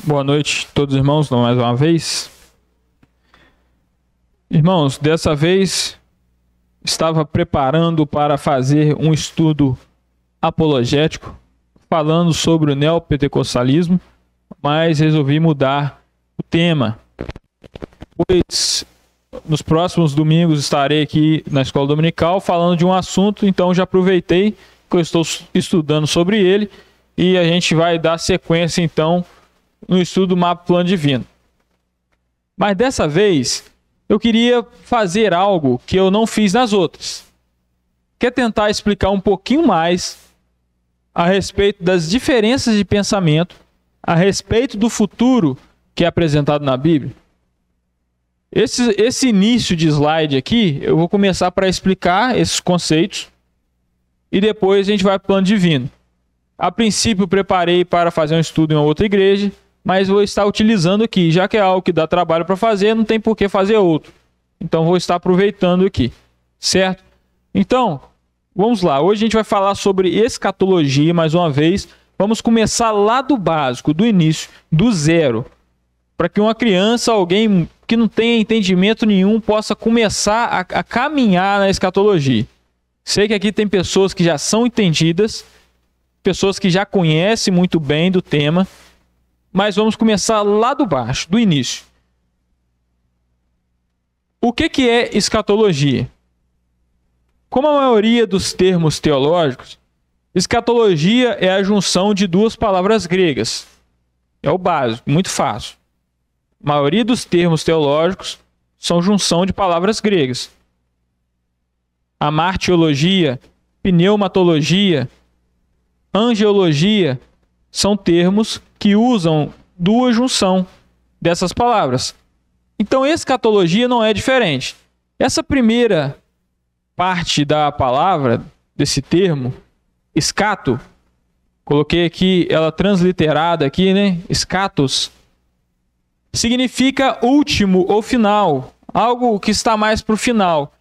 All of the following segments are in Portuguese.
Boa noite a todos os irmãos, mais uma vez. Irmãos, dessa vez estava preparando para fazer um estudo apologético, falando sobre o neopentecostalismo, mas resolvi mudar o tema, pois nos próximos domingos estarei aqui na Escola Dominical falando de um assunto, então já aproveitei que eu estou estudando sobre ele e a gente vai dar sequência então no estudo do mapa plano divino. Mas dessa vez eu queria fazer algo que eu não fiz nas outras, que é tentar explicar um pouquinho mais a respeito das diferenças de pensamento, a respeito do futuro que é apresentado na Bíblia. Esse início de slide aqui, eu vou começar para explicar esses conceitos e depois a gente vai para o plano divino. A princípio, preparei para fazer um estudo em outra igreja, mas vou estar utilizando aqui, já que é algo que dá trabalho para fazer, não tem por que fazer outro. Então, vou estar aproveitando aqui, certo? Então, vamos lá. Hoje a gente vai falar sobre escatologia, mais uma vez. Vamos começar lá do básico, do início, do zero, para que uma criança, alguém que não tenha entendimento nenhum, possa começar a caminhar na escatologia. Sei que aqui tem pessoas que já são entendidas, pessoas que já conhecem muito bem do tema, mas vamos começar lá do baixo, do início. O que é escatologia? Como a maioria dos termos teológicos, escatologia é a junção de duas palavras gregas. É o básico, muito fácil. A maioria dos termos teológicos são junção de palavras gregas. A martiologia, pneumatologia, angeologia são termos que usam duas junção dessas palavras. Então, escatologia não é diferente. Essa primeira parte da palavra, desse termo, escato, coloquei aqui ela transliterada aqui, né? Escatos, significa último ou final, algo que está mais para o final.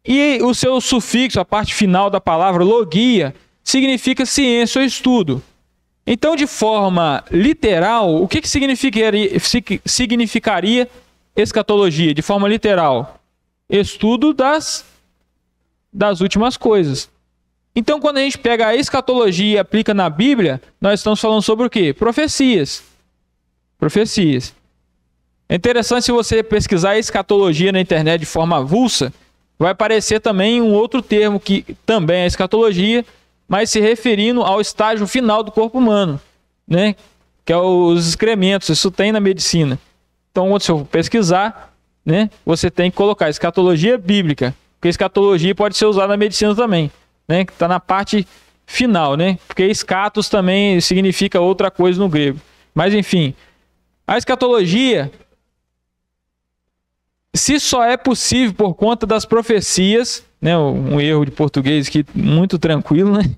E o seu sufixo, a parte final da palavra, logia, significa ciência ou estudo. Então, de forma literal, o que significaria escatologia? De forma literal, estudo das últimas coisas. Então, quando a gente pega a escatologia e aplica na Bíblia, nós estamos falando sobre o quê? Profecias. Profecias. É interessante, se você pesquisar escatologia na internet de forma avulsa, vai aparecer também um outro termo que também é escatologia, mas se referindo ao estágio final do corpo humano, né? Que é os excrementos. Isso tem na medicina. Então, quando você for pesquisar, né, você tem que colocar escatologia bíblica, porque escatologia pode ser usada na medicina também, né? Que está na parte final, né? Porque escatos também significa outra coisa no grego. Mas, enfim, a escatologia, se só é possível por conta das profecias, né, um erro de português aqui muito tranquilo, né?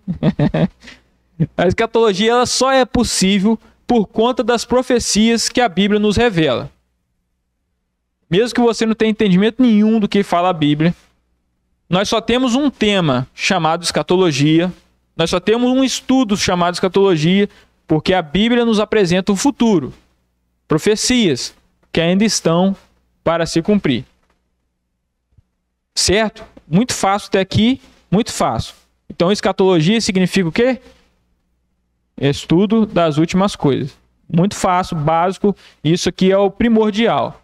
A escatologia ela só é possível por conta das profecias que a Bíblia nos revela. Mesmo que você não tenha entendimento nenhum do que fala a Bíblia, nós só temos um tema chamado escatologia, nós só temos um estudo chamado escatologia, porque a Bíblia nos apresenta o futuro, profecias que ainda estão para se cumprir. Certo? Muito fácil até aqui, muito fácil. Então, escatologia significa o quê? Estudo das últimas coisas. Muito fácil, básico, isso aqui é o primordial.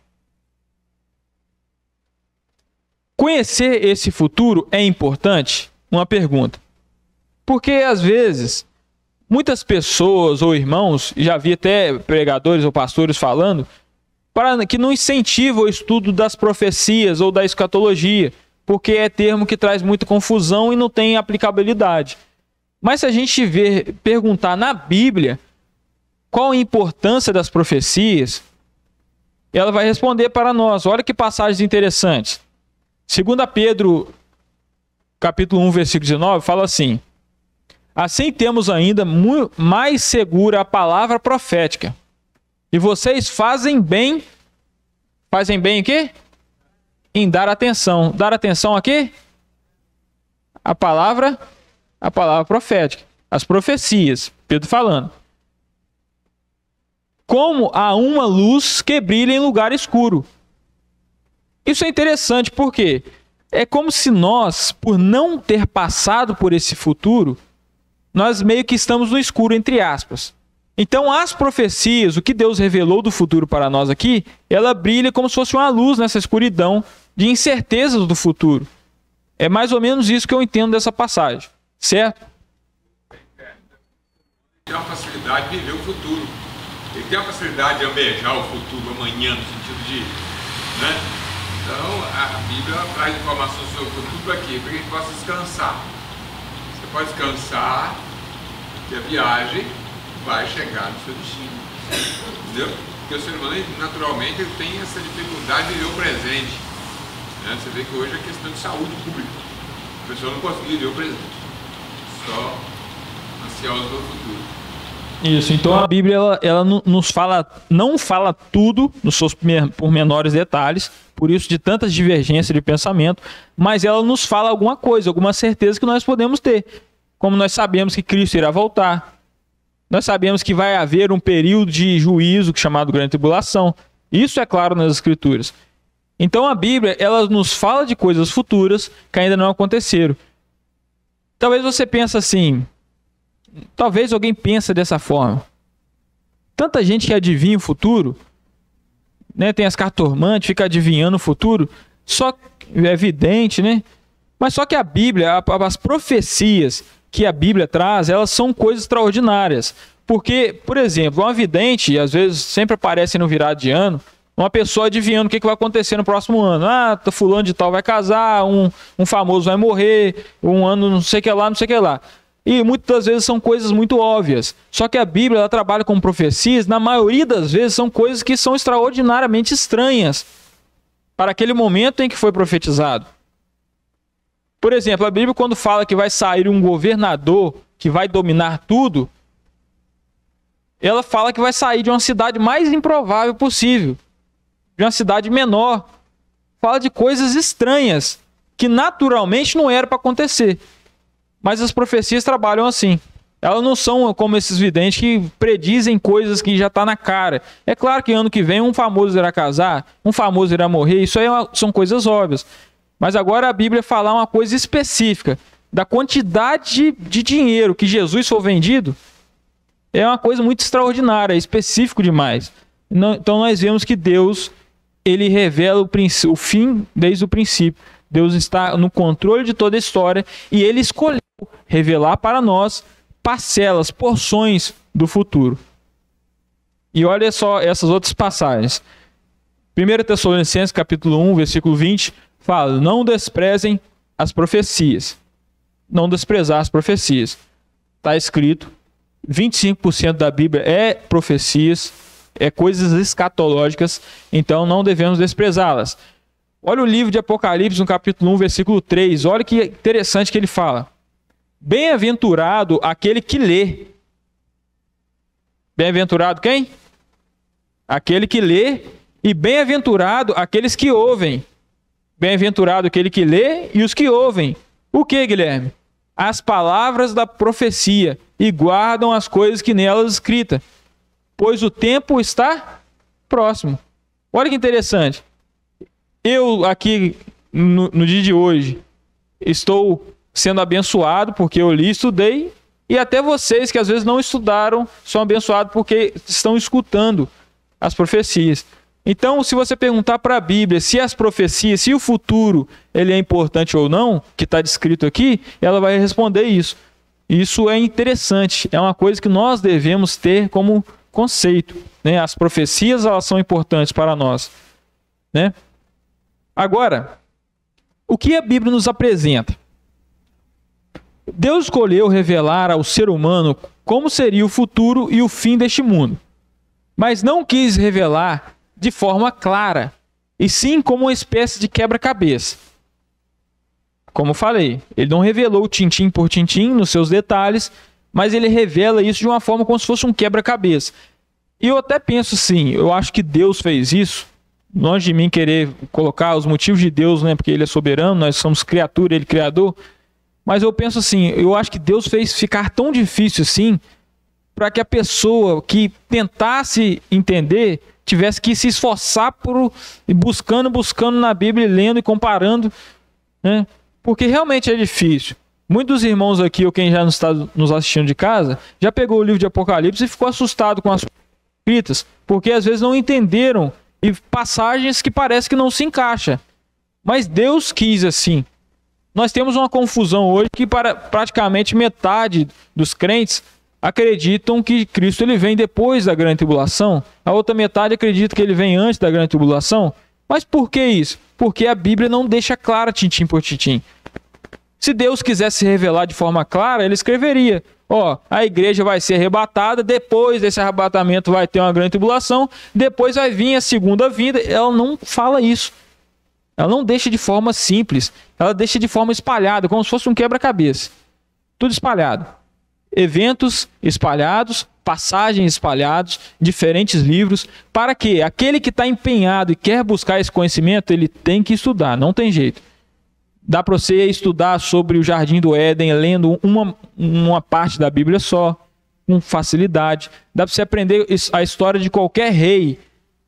Conhecer esse futuro é importante? Uma pergunta. Porque, às vezes, muitas pessoas ou irmãos, já vi até pregadores ou pastores falando, que não incentivam o estudo das profecias ou da escatologia, porque é termo que traz muita confusão e não tem aplicabilidade. Mas se a gente perguntar na Bíblia qual a importância das profecias, ela vai responder para nós. Olha que passagens interessantes. 2 Pedro, capítulo 1, versículo 19, fala assim: assim temos ainda mais segura a palavra profética. E vocês fazem bem o quê? Em dar atenção. Dar atenção a quê? A palavra profética. As profecias. Pedro falando. como há uma luz que brilha em lugar escuro. Isso é interessante porque é como se nós, por não ter passado por esse futuro, nós meio que estamos no escuro, entre aspas. Então, as profecias, o que Deus revelou do futuro para nós aqui, ela brilha como se fosse uma luz nessa escuridão de incertezas do futuro. É mais ou menos isso que eu entendo dessa passagem, certo? Tem uma facilidade de viver o futuro. Ele tem uma facilidade de almejar o futuro amanhã, no sentido de... né? Então, a Bíblia traz informações sobre o futuro para quê? Para que a gente possa descansar. Você pode descansar que a viagem vai chegar no seu destino. Entendeu? Porque o ser humano, naturalmente, ele tem essa dificuldade de viver o presente. Né? Você vê que hoje é questão de saúde pública. A pessoa não consegue viver o presente. Só ansiosa pelo futuro. Isso, então a Bíblia ela nos fala, não fala tudo nos seus pormenores detalhes, por isso de tantas divergências de pensamento, mas ela nos fala alguma coisa, alguma certeza que nós podemos ter. Como nós sabemos que Cristo irá voltar, nós sabemos que vai haver um período de juízo chamado Grande Tribulação. Isso é claro nas Escrituras. Então a Bíblia ela nos fala de coisas futuras que ainda não aconteceram. Talvez você pense assim, talvez alguém pense dessa forma. Tanta gente que adivinha o futuro, né? Tem as cartomantes, fica adivinhando o futuro, só é evidente, né? Mas só que a Bíblia, as profecias que a Bíblia traz, elas são coisas extraordinárias. Porque, por exemplo, uma vidente, às vezes sempre aparece no virado de ano, uma pessoa adivinhando o que vai acontecer no próximo ano. Ah, fulano de tal vai casar, um famoso vai morrer, um ano não sei o que lá, não sei o que lá. E muitas vezes são coisas muito óbvias. Só que a Bíblia ela trabalha com profecias, na maioria das vezes são coisas que são extraordinariamente estranhas para aquele momento em que foi profetizado. Por exemplo, a Bíblia quando fala que vai sair um governador que vai dominar tudo, ela fala que vai sair de uma cidade mais improvável possível, de uma cidade menor. Fala de coisas estranhas que naturalmente não era para acontecer. Mas as profecias trabalham assim. Elas não são como esses videntes que predizem coisas que já estão na cara. É claro que ano que vem um famoso irá casar, um famoso irá morrer, isso aí são coisas óbvias. Mas agora a Bíblia fala uma coisa específica, da quantidade de dinheiro que Jesus foi vendido, é uma coisa muito extraordinária, é específico demais. Então nós vemos que Deus, ele revela o fim desde o princípio. Deus está no controle de toda a história e ele escolheu revelar para nós parcelas, porções do futuro. E olha só essas outras passagens. 1 Tessalonicenses capítulo 1, versículo 20, fala, não desprezem as profecias. Não desprezar as profecias. Está escrito, 25% da Bíblia é profecias, é coisas escatológicas, então não devemos desprezá-las. Olha o livro de Apocalipse, no capítulo 1, versículo 3. Olha que interessante que ele fala. Bem-aventurado aquele que lê. Bem-aventurado quem? Aquele que lê. E bem-aventurado aqueles que ouvem. Bem-aventurado aquele que lê e os que ouvem. O que, Guilherme? As palavras da profecia e guardam as coisas que nelas escritas. Pois o tempo está próximo. Olha que interessante. Eu aqui, no dia de hoje, estou sendo abençoado porque eu li, estudei, e até vocês que às vezes não estudaram são abençoados porque estão escutando as profecias. Então, se você perguntar para a Bíblia se as profecias, se o futuro ele é importante ou não, que está descrito aqui, ela vai responder isso. Isso é interessante, é uma coisa que nós devemos ter como conceito, né? As profecias elas são importantes para nós, né? Agora, o que a Bíblia nos apresenta? Deus escolheu revelar ao ser humano como seria o futuro e o fim deste mundo, mas não quis revelar de forma clara, e sim como uma espécie de quebra-cabeça. Como eu falei, ele não revelou tintim por tintim nos seus detalhes, mas ele revela isso de uma forma como se fosse um quebra-cabeça. E eu até penso assim, eu acho que Deus fez isso, longe de mim querer colocar os motivos de Deus, né, porque ele é soberano, nós somos criatura, ele é criador, mas eu penso assim, eu acho que Deus fez ficar tão difícil assim, para que a pessoa que tentasse entender tivesse que se esforçar por buscando na Bíblia, lendo e comparando, né? Porque realmente é difícil. Muitos irmãos aqui, ou quem já está nos assistindo de casa, já pegou o livro de Apocalipse e ficou assustado com as escritas, porque às vezes não entenderam e passagens que parece que não se encaixa. Mas Deus quis assim. Nós temos uma confusão hoje que para praticamente metade dos crentes acreditam que Cristo ele vem depois da grande tribulação. A outra metade acredita que ele vem antes da grande tribulação. Mas por que isso? Porque a Bíblia não deixa clara tintim por tintim. Se Deus quisesse se revelar de forma clara, ele escreveria: ó, a igreja vai ser arrebatada, depois desse arrebatamento vai ter uma grande tribulação, depois vai vir a segunda vinda. Ela não fala isso. Ela não deixa de forma simples, ela deixa de forma espalhada, como se fosse um quebra-cabeça. Tudo espalhado. Eventos espalhados, passagens espalhados, diferentes livros, para que aquele que está empenhado e quer buscar esse conhecimento, ele tem que estudar, não tem jeito. Dá para você estudar sobre o Jardim do Éden lendo uma parte da Bíblia só, com facilidade. Dá para você aprender a história de qualquer rei,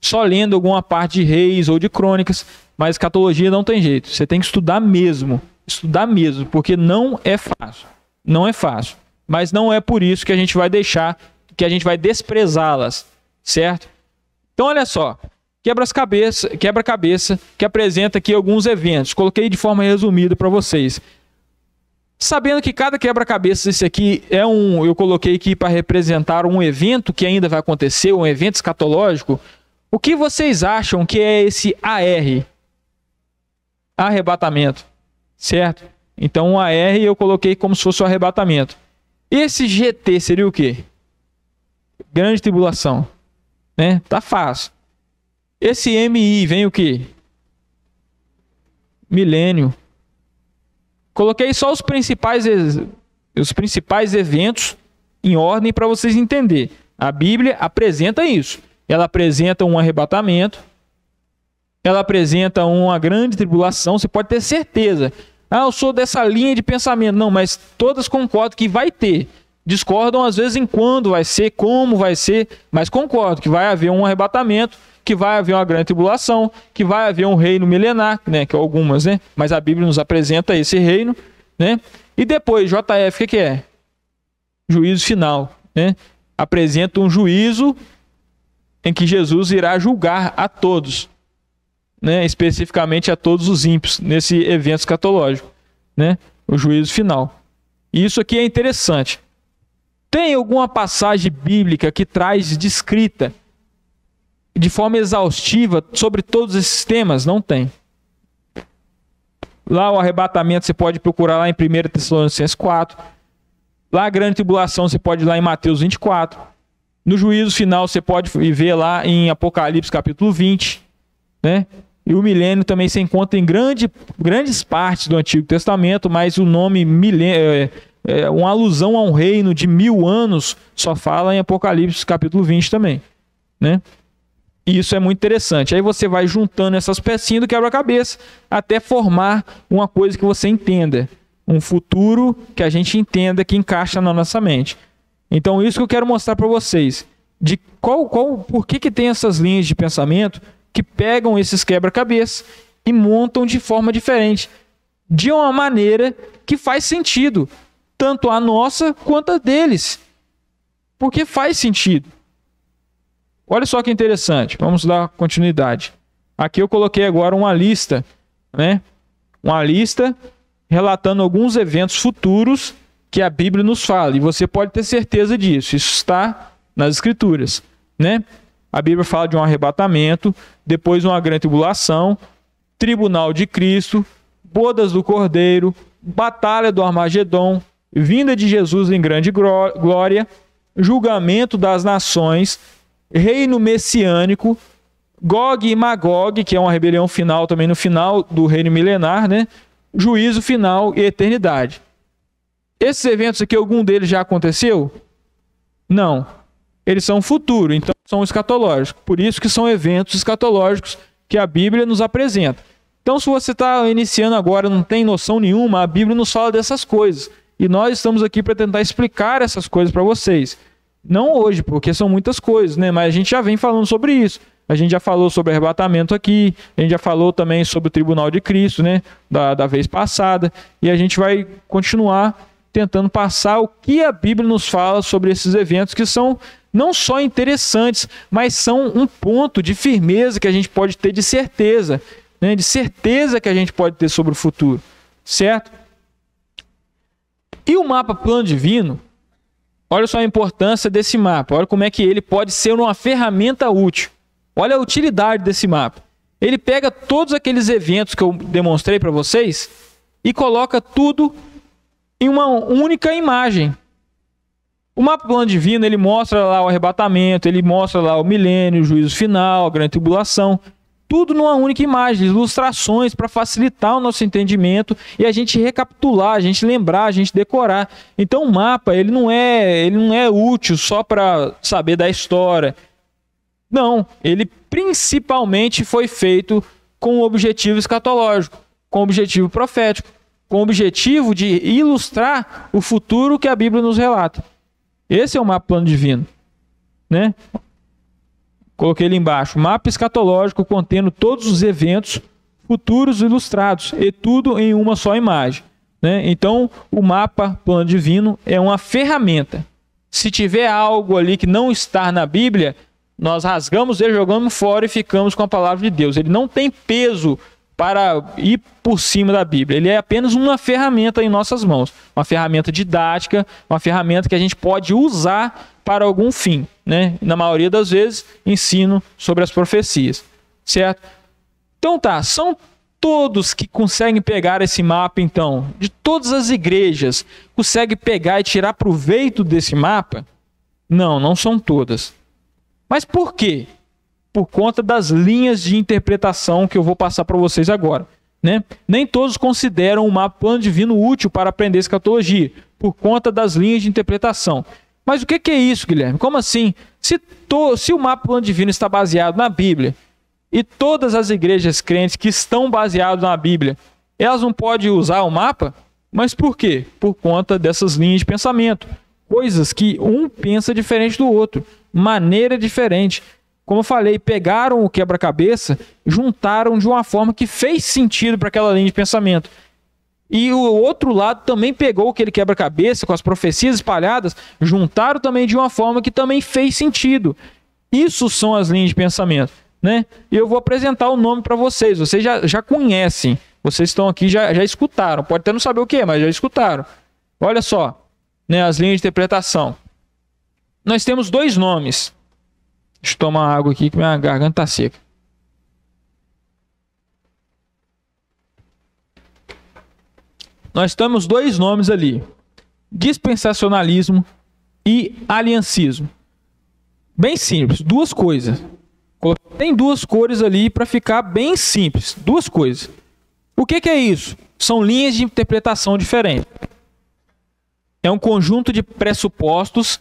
só lendo alguma parte de Reis ou de Crônicas, mas escatologia não tem jeito. Você tem que estudar mesmo, porque não é fácil. Não é fácil. Mas não é por isso que a gente vai deixar, que a gente vai desprezá-las, certo? Então olha só. Quebra-cabeça que apresenta aqui alguns eventos. Coloquei de forma resumida para vocês. Sabendo que cada quebra-cabeça, esse aqui eu coloquei aqui para representar um evento que ainda vai acontecer, um evento escatológico. O que vocês acham que é esse AR? Arrebatamento, certo? Então o AR eu coloquei como se fosse o arrebatamento. Esse GT seria o quê? Grande tribulação, né? Tá fácil. Esse MI vem o quê? Milênio. Coloquei só os principais eventos em ordem para vocês entenderem. A Bíblia apresenta isso. Ela apresenta um arrebatamento. Ela apresenta uma grande tribulação. Você pode ter certeza. Eu sou dessa linha de pensamento. Não, mas todas concordam que vai ter. Discordam às vezes em quando vai ser, como vai ser, mas concordam que vai haver um arrebatamento, que vai haver uma grande tribulação, que vai haver um reino milenar, né, que é algumas, né? Mas a Bíblia nos apresenta esse reino, né? E depois, JF, o que é? Juízo final, né? Apresenta um juízo em que Jesus irá julgar a todos, né? Especificamente a todos os ímpios, nesse evento escatológico, né? O juízo final. E isso aqui é interessante. Tem alguma passagem bíblica que traz descrita de forma exaustiva sobre todos esses temas? Não tem. Lá o arrebatamento você pode procurar lá em 1 Tessalonicenses 4. Lá a grande tribulação você pode ir lá em Mateus 24. No juízo final você pode ver lá em Apocalipse capítulo 20. Né? E o milênio também se encontra em grandes partes do Antigo Testamento, mas o nome milênio... uma alusão a um reino de 1000 anos só fala em Apocalipse capítulo 20 também, né? E isso é muito interessante. Aí você vai juntando essas pecinhas do quebra-cabeça até formar uma coisa que você entenda, um futuro que a gente entenda, que encaixa na nossa mente. Então isso que eu quero mostrar para vocês, de por que tem essas linhas de pensamento que pegam esses quebra-cabeça e montam de forma diferente, de uma maneira que faz sentido, tanto a nossa quanto a deles. Porque faz sentido. Olha só que interessante. Vamos dar continuidade. Aqui eu coloquei agora uma lista, né? Uma lista relatando alguns eventos futuros que a Bíblia nos fala. E você pode ter certeza disso. Isso está nas Escrituras, né? A Bíblia fala de um arrebatamento, depois uma grande tribulação, tribunal de Cristo, bodas do Cordeiro, batalha do Armagedon, vinda de Jesus em grande glória, julgamento das nações, reino messiânico, Gog e Magog, que é uma rebelião final também no final do reino milenar, né? Juízo final e eternidade. Esses eventos aqui, algum deles já aconteceu? Não. Eles são futuro, então são escatológicos. Por isso que são eventos escatológicos que a Bíblia nos apresenta. Então, se você está iniciando agora, não tem noção nenhuma, a Bíblia nos fala dessas coisas. E nós estamos aqui para tentar explicar essas coisas para vocês. Não hoje, porque são muitas coisas, né? Mas a gente já vem falando sobre isso. A gente já falou sobre arrebatamento aqui, a gente já falou também sobre o tribunal de Cristo, né? Da vez passada. E a gente vai continuar tentando passar o que a Bíblia nos fala sobre esses eventos que são não só interessantes, mas são um ponto de firmeza que a gente pode ter de certeza, né? De certeza que a gente pode ter sobre o futuro, certo? E o mapa plano divino, olha só a importância desse mapa, olha como é que ele pode ser uma ferramenta útil. Olha a utilidade desse mapa. Ele pega todos aqueles eventos que eu demonstrei para vocês e coloca tudo em uma única imagem. O mapa plano divino, ele mostra lá o arrebatamento, ele mostra lá o milênio, o juízo final, a grande tribulação, tudo numa única imagem, ilustrações para facilitar o nosso entendimento e a gente recapitular, a gente lembrar, a gente decorar. Então o mapa, ele não é útil só para saber da história. Não, ele principalmente foi feito com o objetivo escatológico, com o objetivo profético, com o objetivo de ilustrar o futuro que a Bíblia nos relata. Esse é o mapa plano divino, né? Coloquei ele embaixo. Mapa escatológico contendo todos os eventos futuros ilustrados e tudo em uma só imagem, né? Então, o mapa plano divino é uma ferramenta. Se tiver algo ali que não está na Bíblia, nós rasgamos ele, jogamos fora e ficamos com a palavra de Deus. Ele não tem peso para ir por cima da Bíblia. Ele é apenas uma ferramenta em nossas mãos. Uma ferramenta didática, uma ferramenta que a gente pode usar para algum fim, né? Na maioria das vezes, ensino sobre as profecias, certo? Então tá, são todos que conseguem pegar esse mapa, então, de todas as igrejas, conseguem pegar e tirar proveito desse mapa? Não, não são todas. Mas por quê? Por conta das linhas de interpretação que eu vou passar para vocês agora, né? Nem todos consideram o mapa plano divino útil para aprender escatologia, por conta das linhas de interpretação. Mas o que é isso, Guilherme? Como assim? Se o mapa plano divino está baseado na Bíblia, e todas as igrejas crentes que estão baseadas na Bíblia, elas não podem usar o mapa? Mas por quê? Por conta dessas linhas de pensamento. Coisas que um pensa diferente do outro, maneira diferente. Como eu falei, pegaram o quebra-cabeça, juntaram de uma forma que fez sentido para aquela linha de pensamento. E o outro lado também pegou aquele quebra-cabeça com as profecias espalhadas, juntaram também de uma forma que também fez sentido. Isso são as linhas de pensamento, né? E eu vou apresentar o nome para vocês. Vocês já conhecem. Vocês estão aqui, já escutaram. Pode até não saber o que, mas já escutaram. Olha só, né, as linhas de interpretação. Nós temos dois nomes. Deixa eu tomar água aqui que minha garganta está seca. Nós temos dois nomes ali. Dispensacionalismo e aliancismo. Bem simples, duas coisas. Tem duas cores ali para ficar bem simples. Duas coisas. O que é isso? São linhas de interpretação diferentes. É um conjunto de pressupostos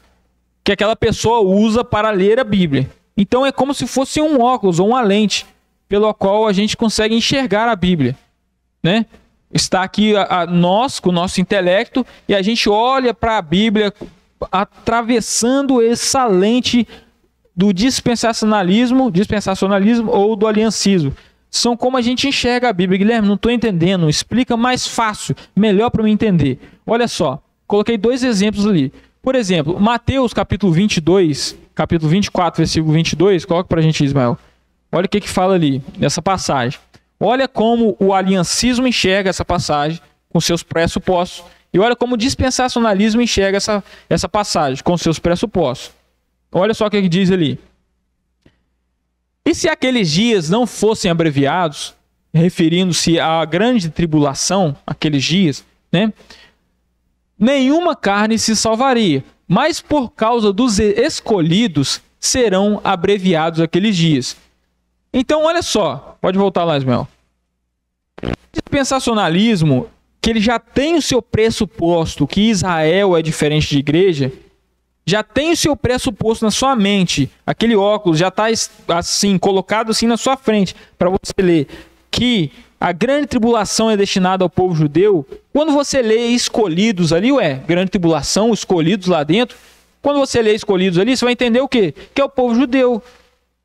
que aquela pessoa usa para ler a Bíblia. Então é como se fosse um óculos ou uma lente pelo qual a gente consegue enxergar a Bíblia, né? Está aqui nós, com o nosso intelecto, e a gente olha para a Bíblia atravessando essa lente do dispensacionalismo ou do aliancismo. São como a gente enxerga a Bíblia. Guilherme, não estou entendendo. Explica mais fácil, melhor para eu entender. Olha só, coloquei dois exemplos ali. Por exemplo, Mateus capítulo 22, capítulo 24, versículo 22, coloca para a gente, Ismael. Olha o que fala ali, nessa passagem. Olha como o aliancismo enxerga essa passagem com seus pressupostos. E olha como o dispensacionalismo enxerga essa passagem com seus pressupostos. Olha só o que diz ali. E se aqueles dias não fossem abreviados, referindo-se à grande tribulação, aqueles dias, né? Nenhuma carne se salvaria, mas por causa dos escolhidos serão abreviados aqueles dias. Então, olha só, pode voltar lá, Ismael. O dispensacionalismo, que ele já tem o seu pressuposto que Israel é diferente de igreja, já tem o seu pressuposto na sua mente, aquele óculos já está assim, colocado assim na sua frente, para você ler que a grande tribulação é destinada ao povo judeu. Quando você lê escolhidos ali, grande tribulação, escolhidos lá dentro, Quando você lê escolhidos ali, você vai entender o quê? Que é o povo judeu,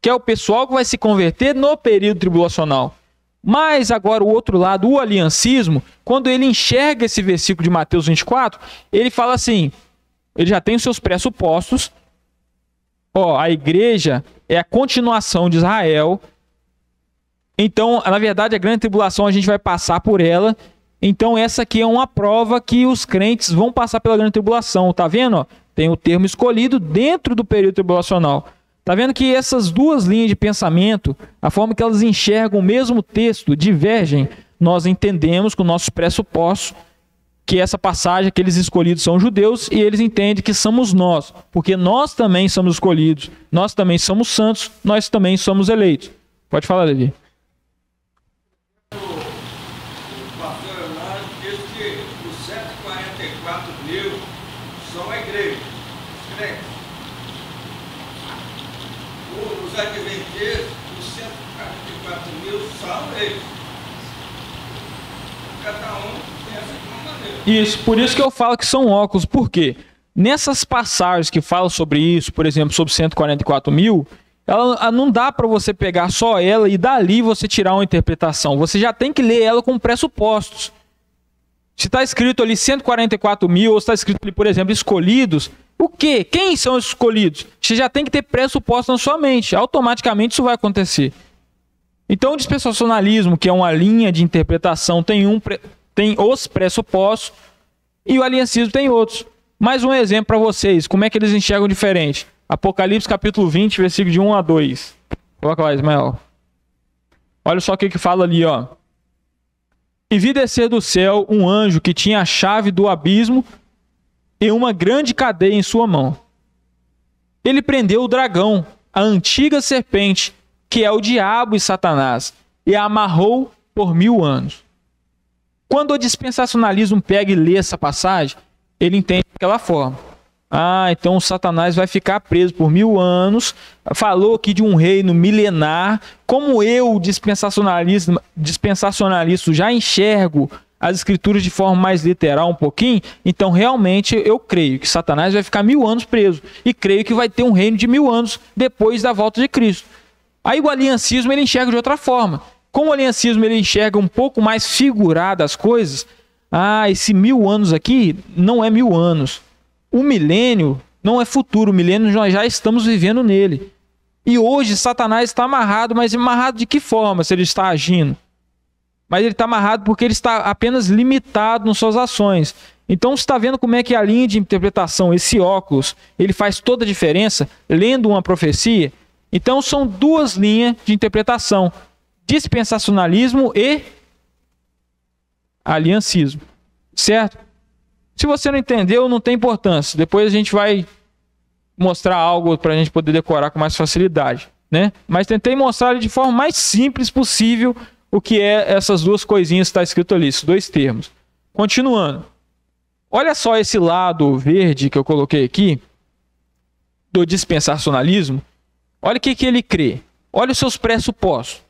que é o pessoal que vai se converter no período tribulacional. Mas agora o outro lado, o aliancismo, quando ele enxerga esse versículo de Mateus 24, ele fala assim, ele já tem os seus pressupostos, a igreja é a continuação de Israel, então, na verdade, a grande tribulação a gente vai passar por ela, então essa aqui é uma prova que os crentes vão passar pela grande tribulação, tá vendo? Tem o termo escolhido dentro do período tribulacional. Tá vendo que essas duas linhas de pensamento, a forma que elas enxergam o mesmo texto, divergem? Nós entendemos com nossos pressupostos que essa passagem, aqueles escolhidos são judeus e eles entendem que somos nós, porque nós também somos escolhidos, nós também somos santos, nós também somos eleitos. Pode falar, Levi. O pastor Leonardo disse que os 144 mil são a igreja, os crentes. Os adventistas, os 144 mil são eles. Cada um pensa de uma maneira. Isso, por isso que eu falo que são óculos, por quê? Nessas passagens que falam sobre isso, por exemplo, sobre 144 mil, ela não dá para você pegar só ela e dali você tirar uma interpretação. Você já tem que ler ela com pressupostos. Se está escrito ali 144 mil, ou está escrito ali, por exemplo, escolhidos, o quê? Quem são os escolhidos? Você já tem que ter pressuposto na sua mente. Automaticamente isso vai acontecer. Então o dispensacionalismo, que é uma linha de interpretação, tem os pressupostos e o aliancismo tem outros. Mais um exemplo para vocês, como é que eles enxergam diferente. Apocalipse capítulo 20, versículo de 1 a 2. Coloca lá, Ismael. Olha só o que fala ali, ó. E vi descer do céu um anjo que tinha a chave do abismo e uma grande cadeia em sua mão. Ele prendeu o dragão, a antiga serpente, que é o diabo e Satanás, e a amarrou por 1000 anos. Quando o dispensacionalismo pega e lê essa passagem, ele entende daquela forma. Então o Satanás vai ficar preso por 1000 anos. Falou aqui de um reino milenar. Como eu, dispensacionalista, já enxergo as escrituras de forma mais literal um pouquinho, então realmente eu creio que Satanás vai ficar 1000 anos preso. E creio que vai ter um reino de 1000 anos depois da volta de Cristo. Aí o aliancismo ele enxerga de outra forma. Como o aliancismo ele enxerga um pouco mais figurado as coisas, esse 1000 anos aqui não é 1000 anos. O milênio não é futuro, o milênio nós já estamos vivendo nele. E hoje Satanás está amarrado, mas amarrado de que forma se ele está agindo? Mas ele está amarrado porque ele está apenas limitado nas suas ações. Então você está vendo como é que a linha de interpretação, esse óculos, ele faz toda a diferença lendo uma profecia? Então são duas linhas de interpretação, dispensacionalismo e aliancismo, certo? Se você não entendeu, não tem importância. Depois a gente vai mostrar algo para a gente poder decorar com mais facilidade, né? Mas tentei mostrar de forma mais simples possível o que é essas duas coisinhas que está escrito ali, esses dois termos. Continuando. Olha só esse lado verde que eu coloquei aqui, do dispensacionalismo. Olha o que ele crê. Olha os seus pressupostos.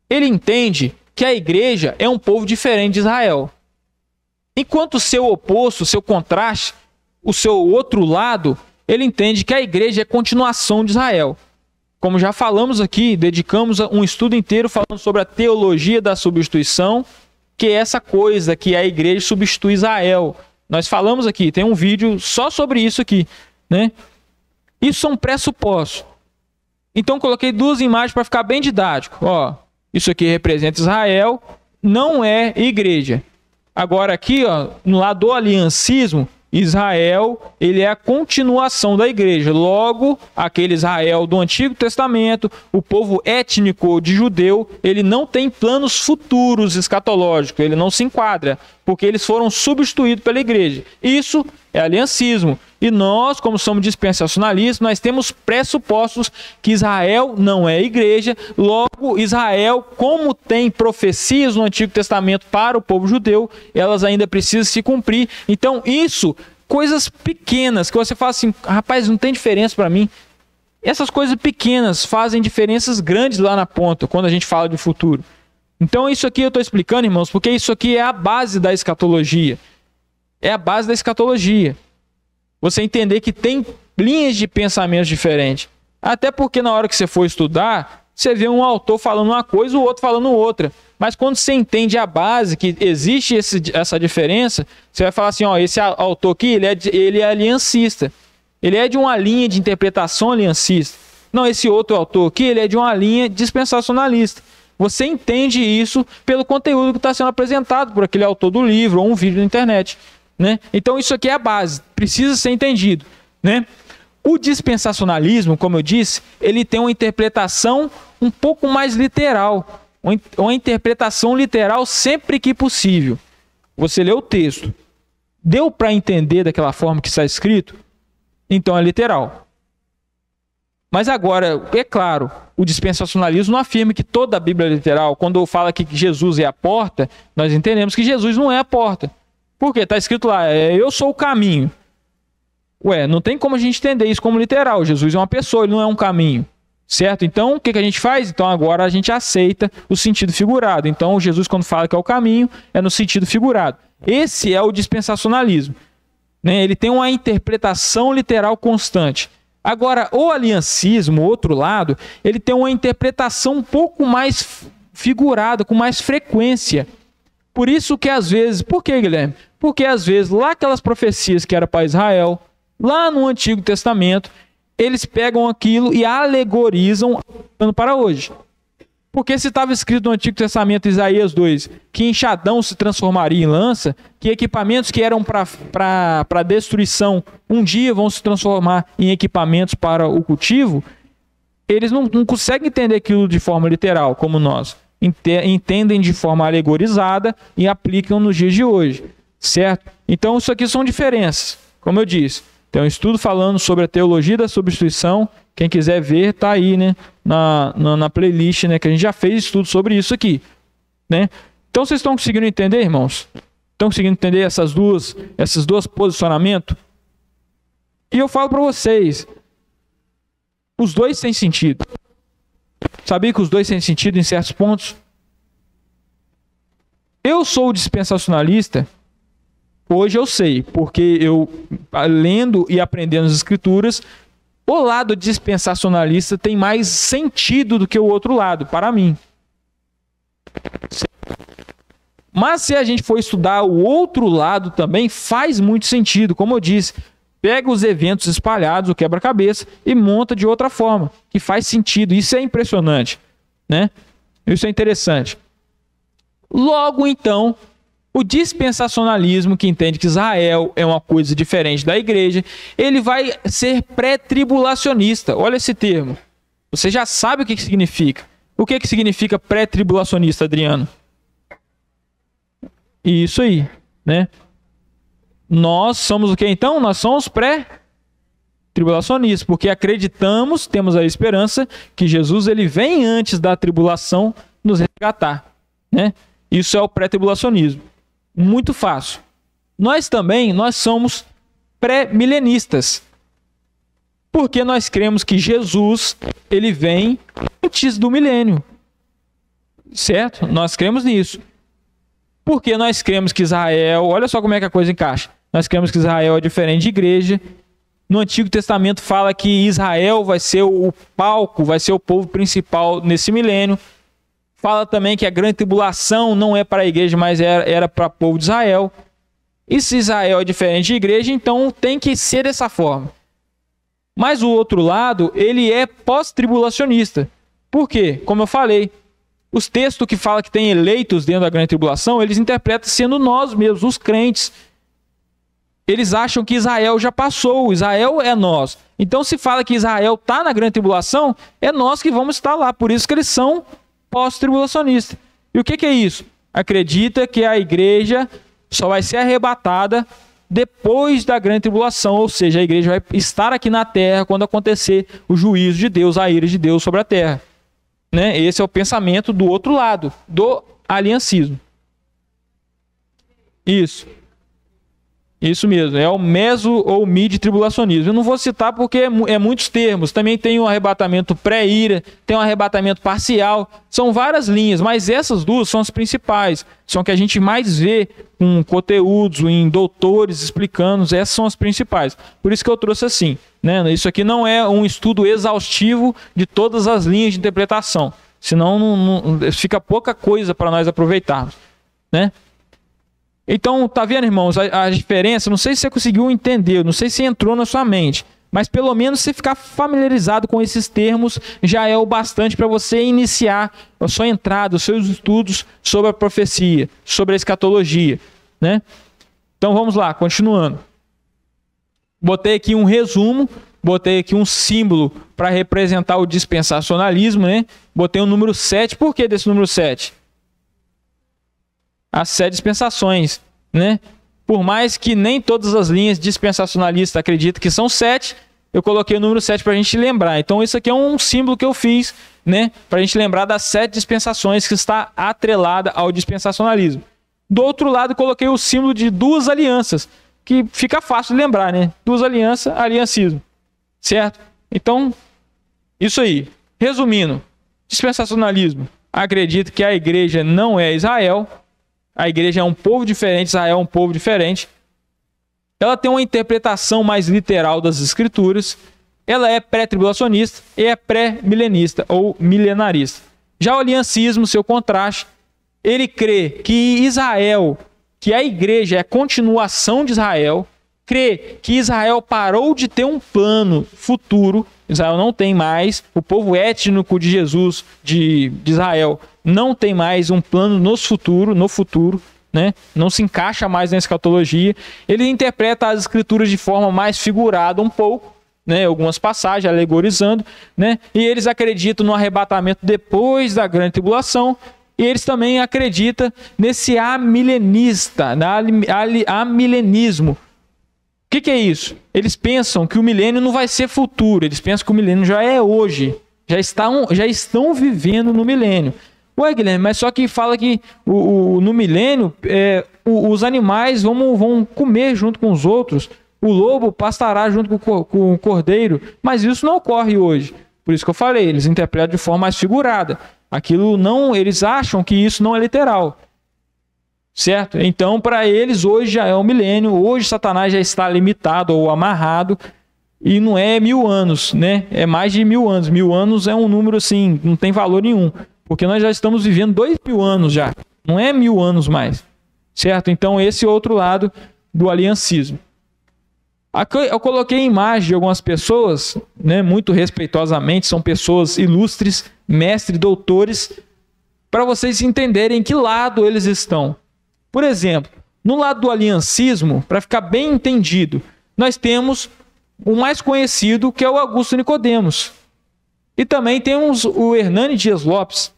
Ele entende que a igreja é um povo diferente de Israel. Enquanto o seu oposto, o seu contraste, o seu outro lado, ele entende que a igreja é continuação de Israel. Como já falamos aqui, dedicamos um estudo inteiro falando sobre a teologia da substituição, que é essa coisa que a igreja substitui Israel. Nós falamos aqui, tem um vídeo só sobre isso aqui, né? Isso são pressupostos. Então coloquei duas imagens para ficar bem didático. Isso aqui representa Israel, não é igreja. Agora aqui, no lado do aliancismo, Israel, ele é a continuação da igreja. Logo, aquele Israel do Antigo Testamento, o povo étnico de judeu, ele não tem planos futuros escatológicos, ele não se enquadra, porque eles foram substituídos pela igreja. Isso é aliancismo. E nós, como somos dispensacionalistas, nós temos pressupostos que Israel não é igreja. Logo, Israel, como tem profecias no Antigo Testamento para o povo judeu, elas ainda precisam se cumprir. Então, isso, coisas pequenas, que você fala assim, rapaz, não tem diferença para mim. Essas coisas pequenas fazem diferenças grandes lá na ponta, quando a gente fala de futuro. Então, isso aqui eu estou explicando, irmãos, porque isso aqui é a base da escatologia. É a base da escatologia. Você entender que tem linhas de pensamentos diferentes. Até porque na hora que você for estudar, você vê um autor falando uma coisa, o outro falando outra. Mas quando você entende a base, que existe essa diferença, você vai falar assim, ó, esse autor aqui, ele é aliancista. Ele é de uma linha de interpretação aliancista. Não, esse outro autor aqui, ele é de uma linha dispensacionalista. Você entende isso pelo conteúdo que está sendo apresentado por aquele autor do livro ou um vídeo na internet, né? Então isso aqui é a base, precisa ser entendido, né? O dispensacionalismo, como eu disse, ele tem uma interpretação um pouco mais literal, uma interpretação literal sempre que possível. Você lê o texto, deu para entender daquela forma que está escrito? Então é literal. Mas agora, é claro, o dispensacionalismo não afirma que toda a Bíblia é literal. Quando fala que Jesus é a porta, nós entendemos que Jesus não é a porta. Por quê? Está escrito lá, eu sou o caminho. Ué, não tem como a gente entender isso como literal. Jesus é uma pessoa, ele não é um caminho. Certo? Então, o que a gente faz? Então, agora a gente aceita o sentido figurado. Então, Jesus, quando fala que é o caminho, é no sentido figurado. Esse é o dispensacionalismo, né? Ele tem uma interpretação literal constante. Agora, o aliancismo, o outro lado, ele tem uma interpretação um pouco mais figurada, com mais frequência. Por isso que às vezes... Por que, Guilherme? Porque às vezes, lá aquelas profecias que era para Israel, lá no Antigo Testamento, eles pegam aquilo e alegorizam para hoje. Porque se estava escrito no Antigo Testamento, Isaías 2, que enxadão se transformaria em lança, que equipamentos que eram para destruição um dia vão se transformar em equipamentos para o cultivo, eles não conseguem entender aquilo de forma literal, como nós. Entendem de forma alegorizada e aplicam nos dias de hoje. Certo? Então isso aqui são diferenças, como eu disse. Tem um estudo falando sobre a teologia da substituição. Quem quiser ver, tá aí, né? Na playlist, né? Que a gente já fez estudo sobre isso aqui, né? Então vocês estão conseguindo entender, irmãos? Estão conseguindo entender esses dois posicionamentos? E eu falo para vocês, os dois têm sentido. Sabia que os dois têm sentido em certos pontos? Eu sou dispensacionalista. Hoje eu sei, porque eu, lendo e aprendendo as escrituras, o lado dispensacionalista tem mais sentido do que o outro lado, para mim. Mas se a gente for estudar o outro lado também, faz muito sentido. Como eu disse, pega os eventos espalhados, o quebra-cabeça, e monta de outra forma, que faz sentido. Isso é impressionante, né? Isso é interessante. Logo, então, o dispensacionalismo, que entende que Israel é uma coisa diferente da igreja, ele vai ser pré-tribulacionista. Olha esse termo. Você já sabe o que significa. O que significa pré-tribulacionista, Adriano? Isso aí, né? Nós somos o que então? Nós somos pré-tribulacionistas, porque acreditamos, temos a esperança que Jesus ele vem antes da tribulação nos resgatar, né? Isso é o pré-tribulacionismo. Muito fácil. Nós somos pré-milenistas. Porque nós cremos que Jesus, ele vem antes do milênio. Certo? Nós cremos nisso. Porque nós cremos que Israel... Olha só como é que a coisa encaixa. Nós cremos que Israel é diferente de igreja. No Antigo Testamento fala que Israel vai ser o palco, vai ser o povo principal nesse milênio. Fala também que a grande tribulação não é para a igreja, mas era para o povo de Israel. E se Israel é diferente de igreja, então tem que ser dessa forma. Mas o outro lado, ele é pós-tribulacionista. Por quê? Como eu falei, os textos que falam que tem eleitos dentro da grande tribulação, eles interpretam sendo nós mesmos, os crentes. Eles acham que Israel já passou, Israel é nós. Então se fala que Israel está na grande tribulação, é nós que vamos estar lá. Por isso que eles são pós-tribulacionista. E o que é isso? Acredita que a igreja só vai ser arrebatada depois da grande tribulação, ou seja, a igreja vai estar aqui na terra quando acontecer o juízo de Deus, a ira de Deus sobre a terra, né? Esse é o pensamento do outro lado, do aliancismo. Isso. Isso mesmo, é o meso ou mid-tribulacionismo. Eu não vou citar porque é muitos termos. Também tem o arrebatamento pré-ira, tem o arrebatamento parcial. São várias linhas, mas essas duas são as principais. São que a gente mais vê com conteúdos, em doutores explicando. Essas são as principais. Por isso que eu trouxe assim, né? Isso aqui não é um estudo exaustivo de todas as linhas de interpretação. Senão não fica pouca coisa para nós aproveitarmos, né? Então, tá vendo, irmãos, a diferença? Não sei se você conseguiu entender, não sei se entrou na sua mente, mas pelo menos você ficar familiarizado com esses termos já é o bastante para você iniciar a sua entrada, os seus estudos sobre a profecia, sobre a escatologia, né? Então, vamos lá, continuando. Botei aqui um resumo, botei aqui um símbolo para representar o dispensacionalismo, né? Botei o número 7, por que desse número 7? As 7 dispensações, né? Por mais que nem todas as linhas dispensacionalistas acreditam que são 7, eu coloquei o número 7 para a gente lembrar. Então, isso aqui é um símbolo que eu fiz, né? Para a gente lembrar das 7 dispensações que está atrelada ao dispensacionalismo. Do outro lado, coloquei o símbolo de 2 alianças, que fica fácil de lembrar, né? 2 alianças, aliancismo, certo? Então, isso aí. Resumindo, dispensacionalismo acredita que a igreja não é Israel. A igreja é um povo diferente, Israel é um povo diferente. Ela tem uma interpretação mais literal das escrituras. Ela é pré-tribulacionista e é pré-milenista ou milenarista. Já o aliancismo, seu contraste, ele crê que Israel, que a igreja é a continuação de Israel, crê que Israel parou de ter um plano futuro. Israel não tem mais, o povo étnico de Jesus, de Israel, não tem mais um plano no futuro, né? Não se encaixa mais na escatologia. Ele interpreta as escrituras de forma mais figurada um pouco, né? Algumas passagens, alegorizando, né? E eles acreditam no arrebatamento depois da grande tribulação, e eles também acreditam nesse amilenismo. O que é isso? Eles pensam que o milênio não vai ser futuro, eles pensam que o milênio já é hoje, já estão vivendo no milênio. Ué, Guilherme, mas só que fala que no milênio os animais vão comer junto com os outros, o lobo pastará junto com o cordeiro, mas isso não ocorre hoje. Por isso que eu falei, eles interpretam de forma mais figurada. Eles acham que isso não é literal. Certo? Então, para eles, hoje já é o milênio, hoje Satanás já está limitado ou amarrado, e não é 1000 anos, né? É mais de 1000 anos. 1000 anos é um número assim, não tem valor nenhum, porque nós já estamos vivendo 2000 anos já, não é 1000 anos mais, certo? Então, esse é outro lado do aliancismo. Aqui eu coloquei a imagem de algumas pessoas, né, muito respeitosamente, são pessoas ilustres, mestres, doutores, para vocês entenderem em que lado eles estão. Por exemplo, no lado do aliancismo, para ficar bem entendido, nós temos o mais conhecido, que é o Augusto Nicodemos. E também temos o Hernani Dias Lopes,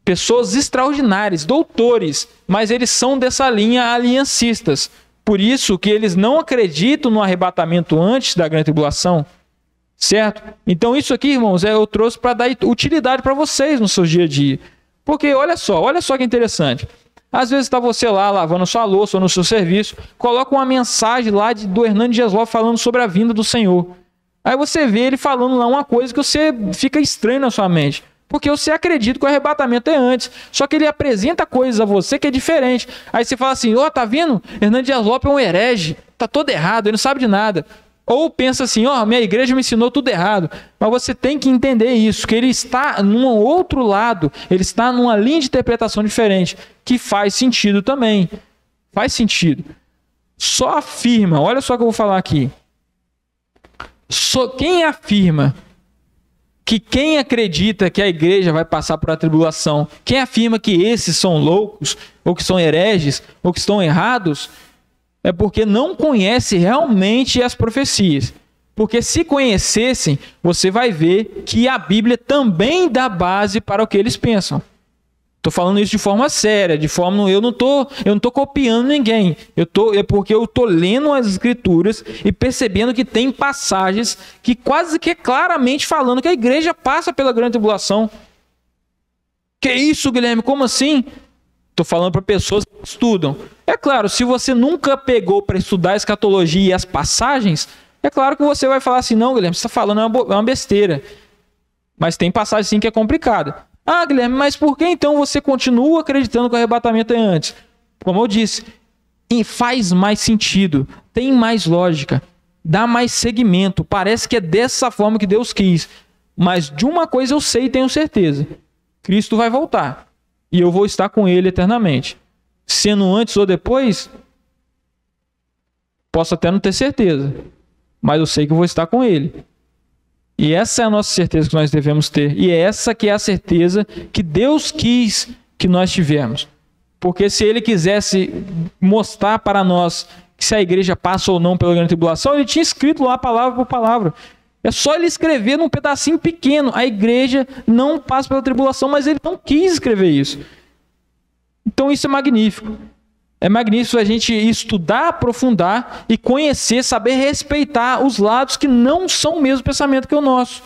pessoas extraordinárias, doutores, mas eles são dessa linha aliancistas. Por isso que eles não acreditam no arrebatamento antes da grande tribulação, certo? Então isso aqui, irmãos, eu trouxe para dar utilidade para vocês no seu dia a dia. Porque olha só que interessante. Às vezes está você lá lavando sua louça ou no seu serviço, coloca uma mensagem lá do Hernani Dias Lopes falando sobre a vinda do Senhor. Aí você vê ele falando lá uma coisa que você fica estranho na sua mente. Porque você acredita que o arrebatamento é antes. Só que ele apresenta coisas a você que é diferente. Aí você fala assim, tá vendo? Hernani Dias Lopes é um herege. Tá todo errado, ele não sabe de nada. Ou pensa assim, minha igreja me ensinou tudo errado. Mas você tem que entender isso, que ele está num outro lado, ele está numa linha de interpretação diferente, que faz sentido também. Faz sentido. Só afirma, olha só o que eu vou falar aqui. Quem afirma que quem acredita que a igreja vai passar por a tribulação, quem afirma que esses são loucos, ou que são hereges, ou que estão errados, é porque não conhece realmente as profecias. Porque se conhecessem, você vai ver que a Bíblia também dá base para o que eles pensam. Estou falando isso de forma séria, eu não tô copiando ninguém. É porque eu estou lendo as escrituras e percebendo que tem passagens que quase que claramente falando que a igreja passa pela grande tribulação. Que isso, Guilherme? Como assim? Estou falando para pessoas que estudam. É claro, se você nunca pegou para estudar a escatologia e as passagens, é claro que você vai falar assim, não, Guilherme, você está falando é uma besteira. Mas tem passagem sim que é complicada. Ah, Guilherme, mas por que então você continua acreditando que o arrebatamento é antes? Como eu disse, faz mais sentido, tem mais lógica, dá mais segmento. Parece que é dessa forma que Deus quis. Mas de uma coisa eu sei e tenho certeza. Cristo vai voltar. E eu vou estar com Ele eternamente. Sendo antes ou depois, posso até não ter certeza. Mas eu sei que eu vou estar com Ele. E essa é a nossa certeza que nós devemos ter. E é essa que é a certeza que Deus quis que nós tivermos. Porque se Ele quisesse mostrar para nós que se a igreja passa ou não pela grande tribulação, Ele tinha escrito lá palavra por palavra. É só Ele escrever num pedacinho pequeno. A igreja não passa pela tribulação, mas Ele não quis escrever isso. Então isso é magnífico. É magnífico a gente estudar, aprofundar e conhecer, saber respeitar os lados que não são o mesmo pensamento que o nosso.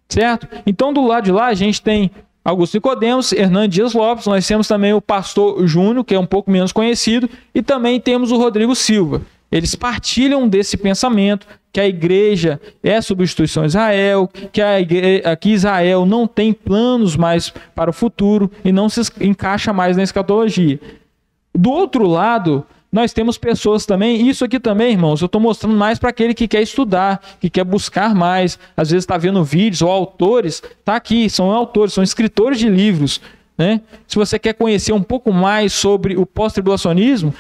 Certo? Então do lado de lá a gente tem Augusto Nicodemos, Hernando Dias Lopes, nós temos também o pastor Júnior, que é um pouco menos conhecido, e também temos o Rodrigo Silva. Eles partilham desse pensamento que a igreja é substituição a Israel, que aqui Israel não tem planos mais para o futuro e não se encaixa mais na escatologia. Do outro lado, nós temos pessoas também, isso aqui também, irmãos, eu estou mostrando mais para aquele que quer estudar, que quer buscar mais, às vezes está vendo vídeos ou autores, está aqui, são autores, são escritores de livros, né? Se você quer conhecer um pouco mais sobre o pós-tribulacionismo,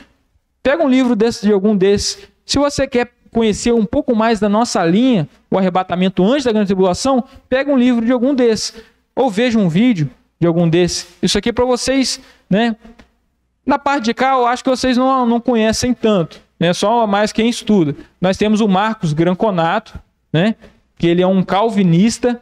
pega um livro de algum desses. Se você quer conhecer um pouco mais da nossa linha, o arrebatamento antes da grande tribulação, pega um livro de algum desses, ou veja um vídeo de algum desses. Isso aqui é para vocês, né? Na parte de cá, eu acho que vocês não conhecem tanto, né? Só mais quem estuda. Nós temos o Marcos Granconato, né? Que ele é um calvinista,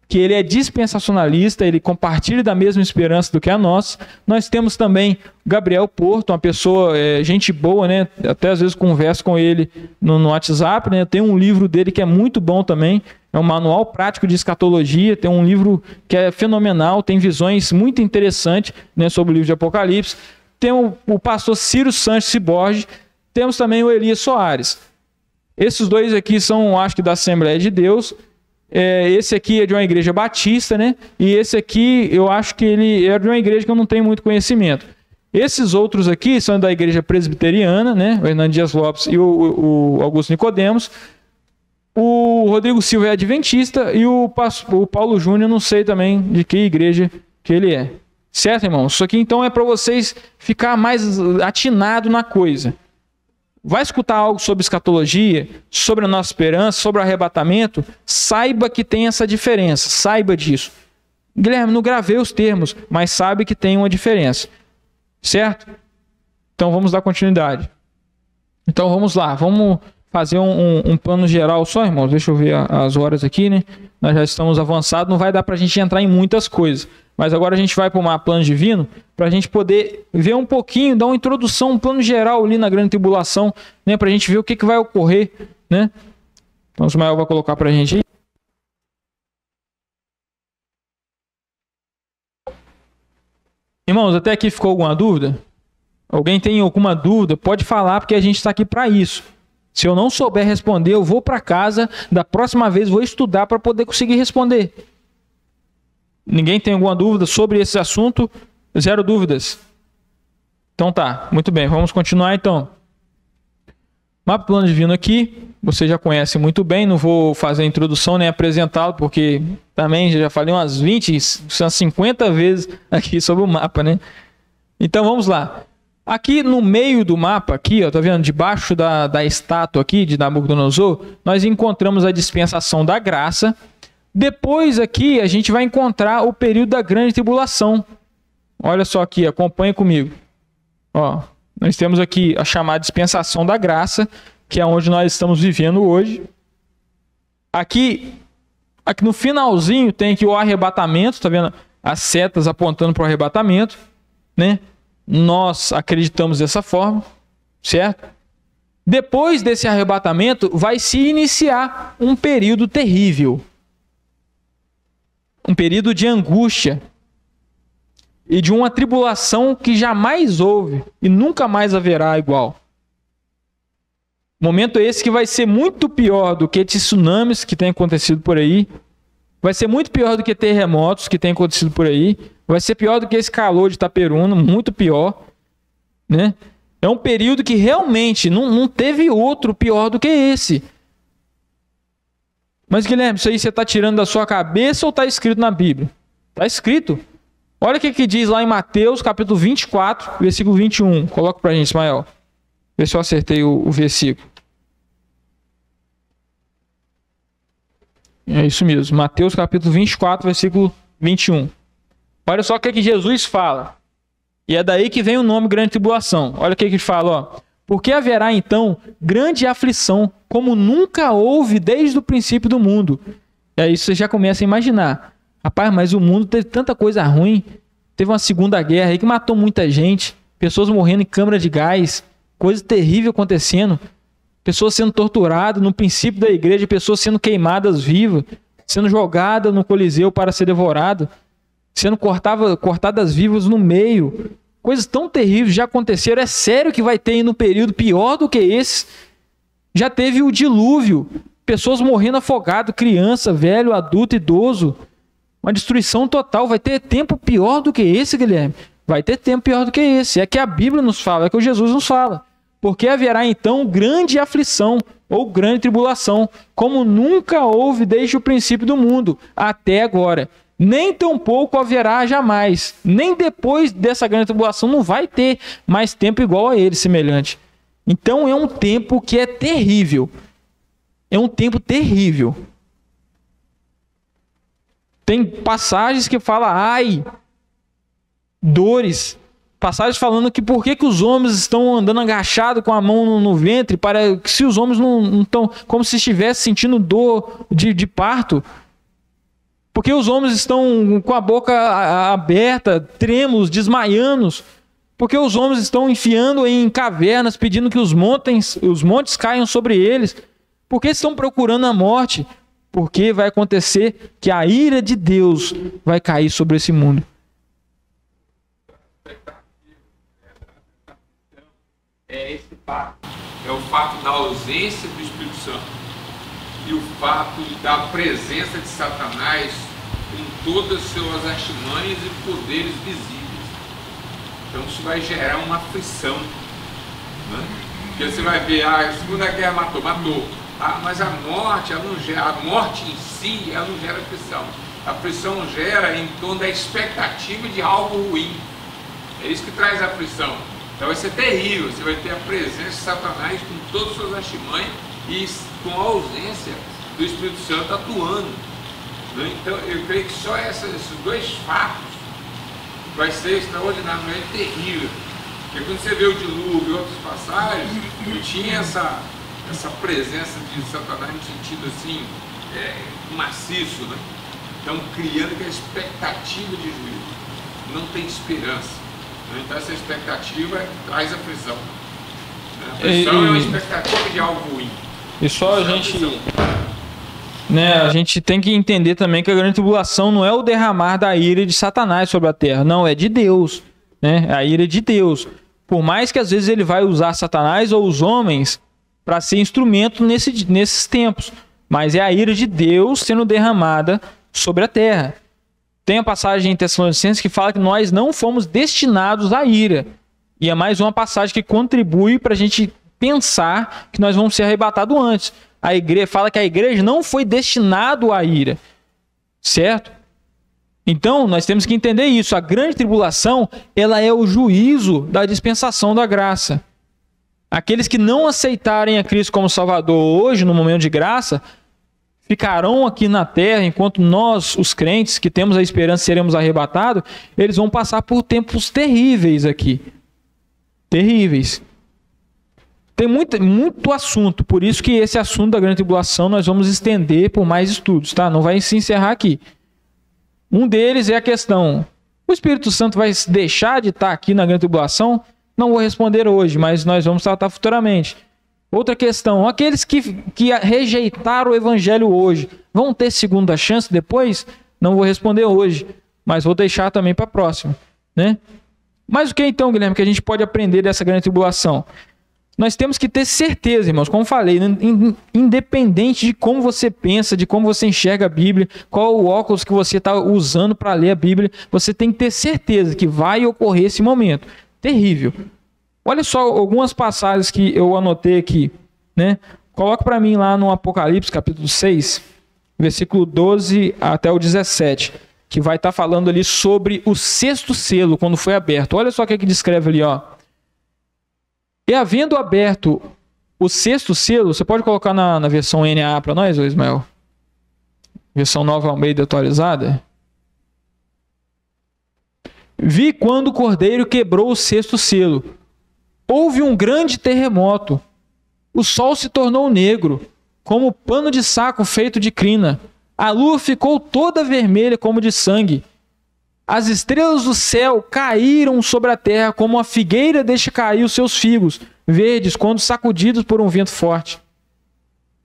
que ele é dispensacionalista, ele compartilha da mesma esperança do que a nossa. Nós temos também Gabriel Porto, uma pessoa, gente boa, né? Até às vezes converso com ele no WhatsApp, né? Tem um livro dele que é muito bom também, é um manual prático de escatologia, tem um livro que é fenomenal, tem visões muito interessantes, né, sobre o livro de Apocalipse. Tem o pastor Ciro Sanches Ciborge, temos também o Elias Soares. Esses dois aqui são, acho que da Assembleia de Deus. Esse aqui é de uma igreja batista, né? E esse aqui, eu acho que ele é de uma igreja que eu não tenho muito conhecimento. Esses outros aqui são da igreja presbiteriana, né? O Hernando Dias Lopes e o Augusto Nicodemos. O Rodrigo Silva é adventista e o Paulo Júnior, não sei também de que igreja que ele é. Certo, irmão? Isso aqui então é para vocês ficar mais atinado na coisa. Vai escutar algo sobre escatologia, sobre a nossa esperança, sobre o arrebatamento, saiba que tem essa diferença, saiba disso. Guilherme, não gravei os termos, mas sabe que tem uma diferença. Certo? Então vamos dar continuidade. Então vamos lá, vamos fazer um plano geral só, irmãos. Deixa eu ver as horas aqui, né? Nós já estamos avançados, não vai dar para a gente entrar em muitas coisas. Mas agora a gente vai para o plano divino, para a gente poder ver um pouquinho, dar uma introdução, um plano geral ali na grande tribulação, né, para a gente ver o que vai ocorrer, né? Então o Ismael vai colocar para a gente aí. Irmãos, até aqui ficou alguma dúvida? Alguém tem alguma dúvida? Pode falar, porque a gente está aqui para isso. Se eu não souber responder, eu vou para casa, da próxima vez vou estudar para poder conseguir responder. Ninguém tem alguma dúvida sobre esse assunto? Zero dúvidas. Então tá, muito bem, vamos continuar então. Mapa plano divino aqui, você já conhece muito bem, não vou fazer a introdução nem apresentá-lo, porque também já falei umas 20, 50 vezes aqui sobre o mapa, né? Então vamos lá. Aqui no meio do mapa, aqui, ó, tá vendo? Debaixo da estátua aqui de Nabucodonosor, nós encontramos a dispensação da graça. Depois aqui a gente vai encontrar o período da grande tribulação. Olha só aqui, acompanha comigo. Ó, nós temos aqui a chamada dispensação da graça, que é onde nós estamos vivendo hoje. Aqui no finalzinho tem aqui o arrebatamento, tá vendo? As setas apontando para o arrebatamento, né? Nós acreditamos dessa forma, certo? Depois desse arrebatamento vai se iniciar um período terrível. Um período de angústia. e de uma tribulação que jamais houve e nunca mais haverá igual. Momento esse que vai ser muito pior do que tsunamis que tem acontecido por aí, vai ser muito pior do que terremotos que tem acontecido por aí, vai ser pior do que esse calor de Itaperuna, muito pior, né? É um período que realmente não teve outro pior do que esse. Mas, Guilherme, isso aí você está tirando da sua cabeça ou está escrito na Bíblia? Está escrito. Olha o que diz lá em Mateus, capítulo 24, versículo 21. Coloca para a gente, Ismael. Vê se eu acertei o versículo. É isso mesmo. Mateus, capítulo 24, versículo 21. Olha só o que Jesus fala. E é daí que vem o nome grande tribulação. Olha o que ele fala, ó. Porque haverá então grande aflição, como nunca houve desde o princípio do mundo. E aí você já começa a imaginar. Rapaz, mas o mundo teve tanta coisa ruim. Teve uma segunda guerra aí que matou muita gente. Pessoas morrendo em câmara de gás. Coisa terrível acontecendo. Pessoas sendo torturadas. No princípio da igreja, pessoas sendo queimadas vivas. Sendo jogadas no Coliseu para ser devorado. Sendo cortadas vivas no meio. Coisas tão terríveis já aconteceram. É sério que vai ter no período pior do que esse? Já teve o dilúvio. Pessoas morrendo afogadas. Criança, velho, adulto, idoso. Uma destruição total. Vai ter tempo pior do que esse, Guilherme? Vai ter tempo pior do que esse. É que a Bíblia nos fala. É que o Jesus nos fala. Porque haverá então grande aflição ou grande tribulação, como nunca houve desde o princípio do mundo até agora. Nem tampouco haverá jamais, nem depois dessa grande tribulação não vai ter mais tempo igual a ele, semelhante. Então é um tempo que é terrível. É um tempo terrível. Tem passagens que falam, ai, dores. Passagens falando que por que os homens estão andando agachados com a mão no ventre, para que se os homens não estão, como se estivessem sentindo dor de parto. Porque os homens estão com a boca aberta, trêmulos, desmaiando. Porque os homens estão enfiando em cavernas, pedindo que os montes caiam sobre eles. Porque estão procurando a morte. Porque vai acontecer que a ira de Deus vai cair sobre esse mundo. É esse fato. É o fato da ausência do Espírito Santo. E o fato da presença de Satanás com todas as suas artimanhas e poderes visíveis. Então isso vai gerar uma aflição, né? Porque você vai ver, a Segunda Guerra matou. Mas a morte, a morte em si, ela não gera aflição. A aflição gera em torno da expectativa de algo ruim. É isso que traz a aflição. Então vai ser terrível, você vai ter a presença de Satanás com todas as suas artimanhas e com a ausência do Espírito Santo atuando. Então eu creio que só esses dois fatos vai ser extraordinariamente terrível. Porque quando você vê o dilúvio e outras passagens, tinha essa presença de Satanás no sentido assim, maciço, né? Então criando aquela expectativa de juízo. Não tem esperança. Então essa expectativa traz aflição. A aflição é uma expectativa de algo ruim. E só a gente tem que entender também que a grande tribulação não é o derramar da ira de Satanás sobre a terra. Não, é de Deus. Né? A ira é de Deus. Por mais que às vezes ele vai usar Satanás ou os homens para ser instrumento nesses tempos. Mas é a ira de Deus sendo derramada sobre a terra. Tem a passagem em Tessalonicenses que fala que nós não fomos destinados à ira. E é mais uma passagem que contribui para a gente pensar que nós vamos ser arrebatados antes. A igreja fala que a igreja não foi destinada à ira. Certo? Então, nós temos que entender isso. A grande tribulação, ela é o juízo da dispensação da graça. Aqueles que não aceitarem a Cristo como Salvador hoje, no momento de graça, ficarão aqui na terra, enquanto nós, os crentes, que temos a esperança, seremos arrebatados, eles vão passar por tempos terríveis aqui. Terríveis. Tem muito assunto, por isso que esse assunto da grande tribulação nós vamos estender por mais estudos, tá? Não vai se encerrar aqui. Um deles é a questão, o Espírito Santo vai deixar de estar aqui na grande tribulação? Não vou responder hoje, mas nós vamos tratar futuramente. Outra questão, aqueles que rejeitaram o evangelho hoje, vão ter segunda chance depois? Não vou responder hoje, mas vou deixar também para a próxima. né? Mas o que então, Guilherme, que a gente pode aprender dessa grande tribulação? Nós temos que ter certeza, irmãos, como falei, independente de como você pensa, de como você enxerga a Bíblia, qual o óculos que você está usando para ler a Bíblia, você tem que ter certeza que vai ocorrer esse momento terrível. Olha só algumas passagens que eu anotei aqui, né? Coloca para mim lá no Apocalipse, capítulo 6, versículo 12 até o 17, que vai estar falando ali sobre o sexto selo, quando foi aberto. Olha só o que descreve ali, ó. E havendo aberto o sexto selo, você pode colocar na versão NAA para nós, ô Ismael? Versão Nova Almeida atualizada. Vi quando o cordeiro quebrou o sexto selo. Houve um grande terremoto. O sol se tornou negro, como pano de saco feito de crina. A lua ficou toda vermelha como de sangue. As estrelas do céu caíram sobre a terra como a figueira deixa cair os seus figos verdes quando sacudidos por um vento forte.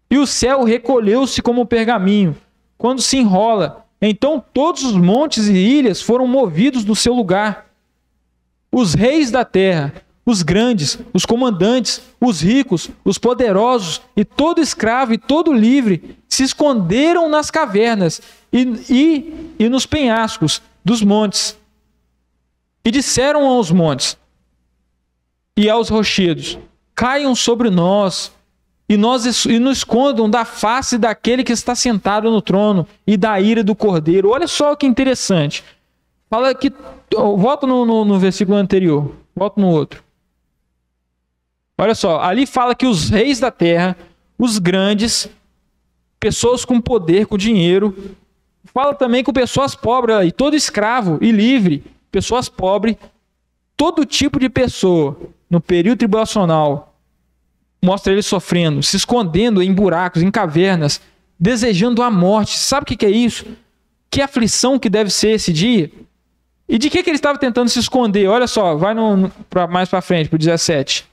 E o céu recolheu-se como um pergaminho quando se enrola. Então todos os montes e ilhas foram movidos do seu lugar. Os reis da terra, os grandes, os comandantes, os ricos, os poderosos e todo escravo e todo livre se esconderam nas cavernas e nos penhascos dos montes. E disseram aos montes e aos rochedos: caiam sobre nós e nos escondam da face daquele que está sentado no trono e da ira do cordeiro. Olha só que interessante. Fala que, volta no versículo anterior, volta no outro. Olha só, ali fala que os reis da terra, os grandes, pessoas com poder, com dinheiro, fala também com pessoas pobres, e todo escravo e livre, pessoas pobres, todo tipo de pessoa no período tribulacional, mostra ele sofrendo, se escondendo em buracos, em cavernas, desejando a morte. Sabe o que é isso? Que aflição que deve ser esse dia? E de que ele estava tentando se esconder? Olha só, vai mais para frente, para o 17.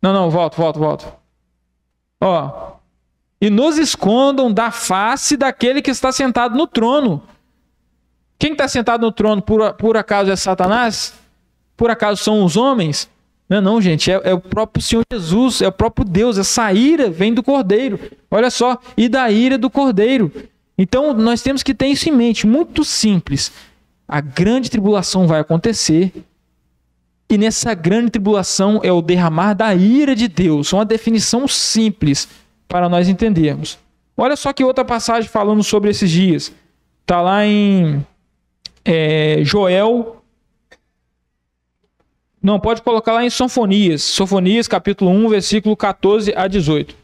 Não, volta. Ó. E nos escondam da face daquele que está sentado no trono. Quem está sentado no trono, por acaso é Satanás? Por acaso são os homens? Não, gente, é o próprio Senhor Jesus, é o próprio Deus. Essa ira vem do Cordeiro. Olha só, e da ira do Cordeiro. Então, nós temos que ter isso em mente, muito simples. A grande tribulação vai acontecer, e nessa grande tribulação é o derramar da ira de Deus. Uma definição simples para nós entendermos. Olha só que outra passagem falando sobre esses dias. Está lá em Joel. Não, pode colocar lá em Sofonias. Sofonias, capítulo 1, versículo 14 a 18.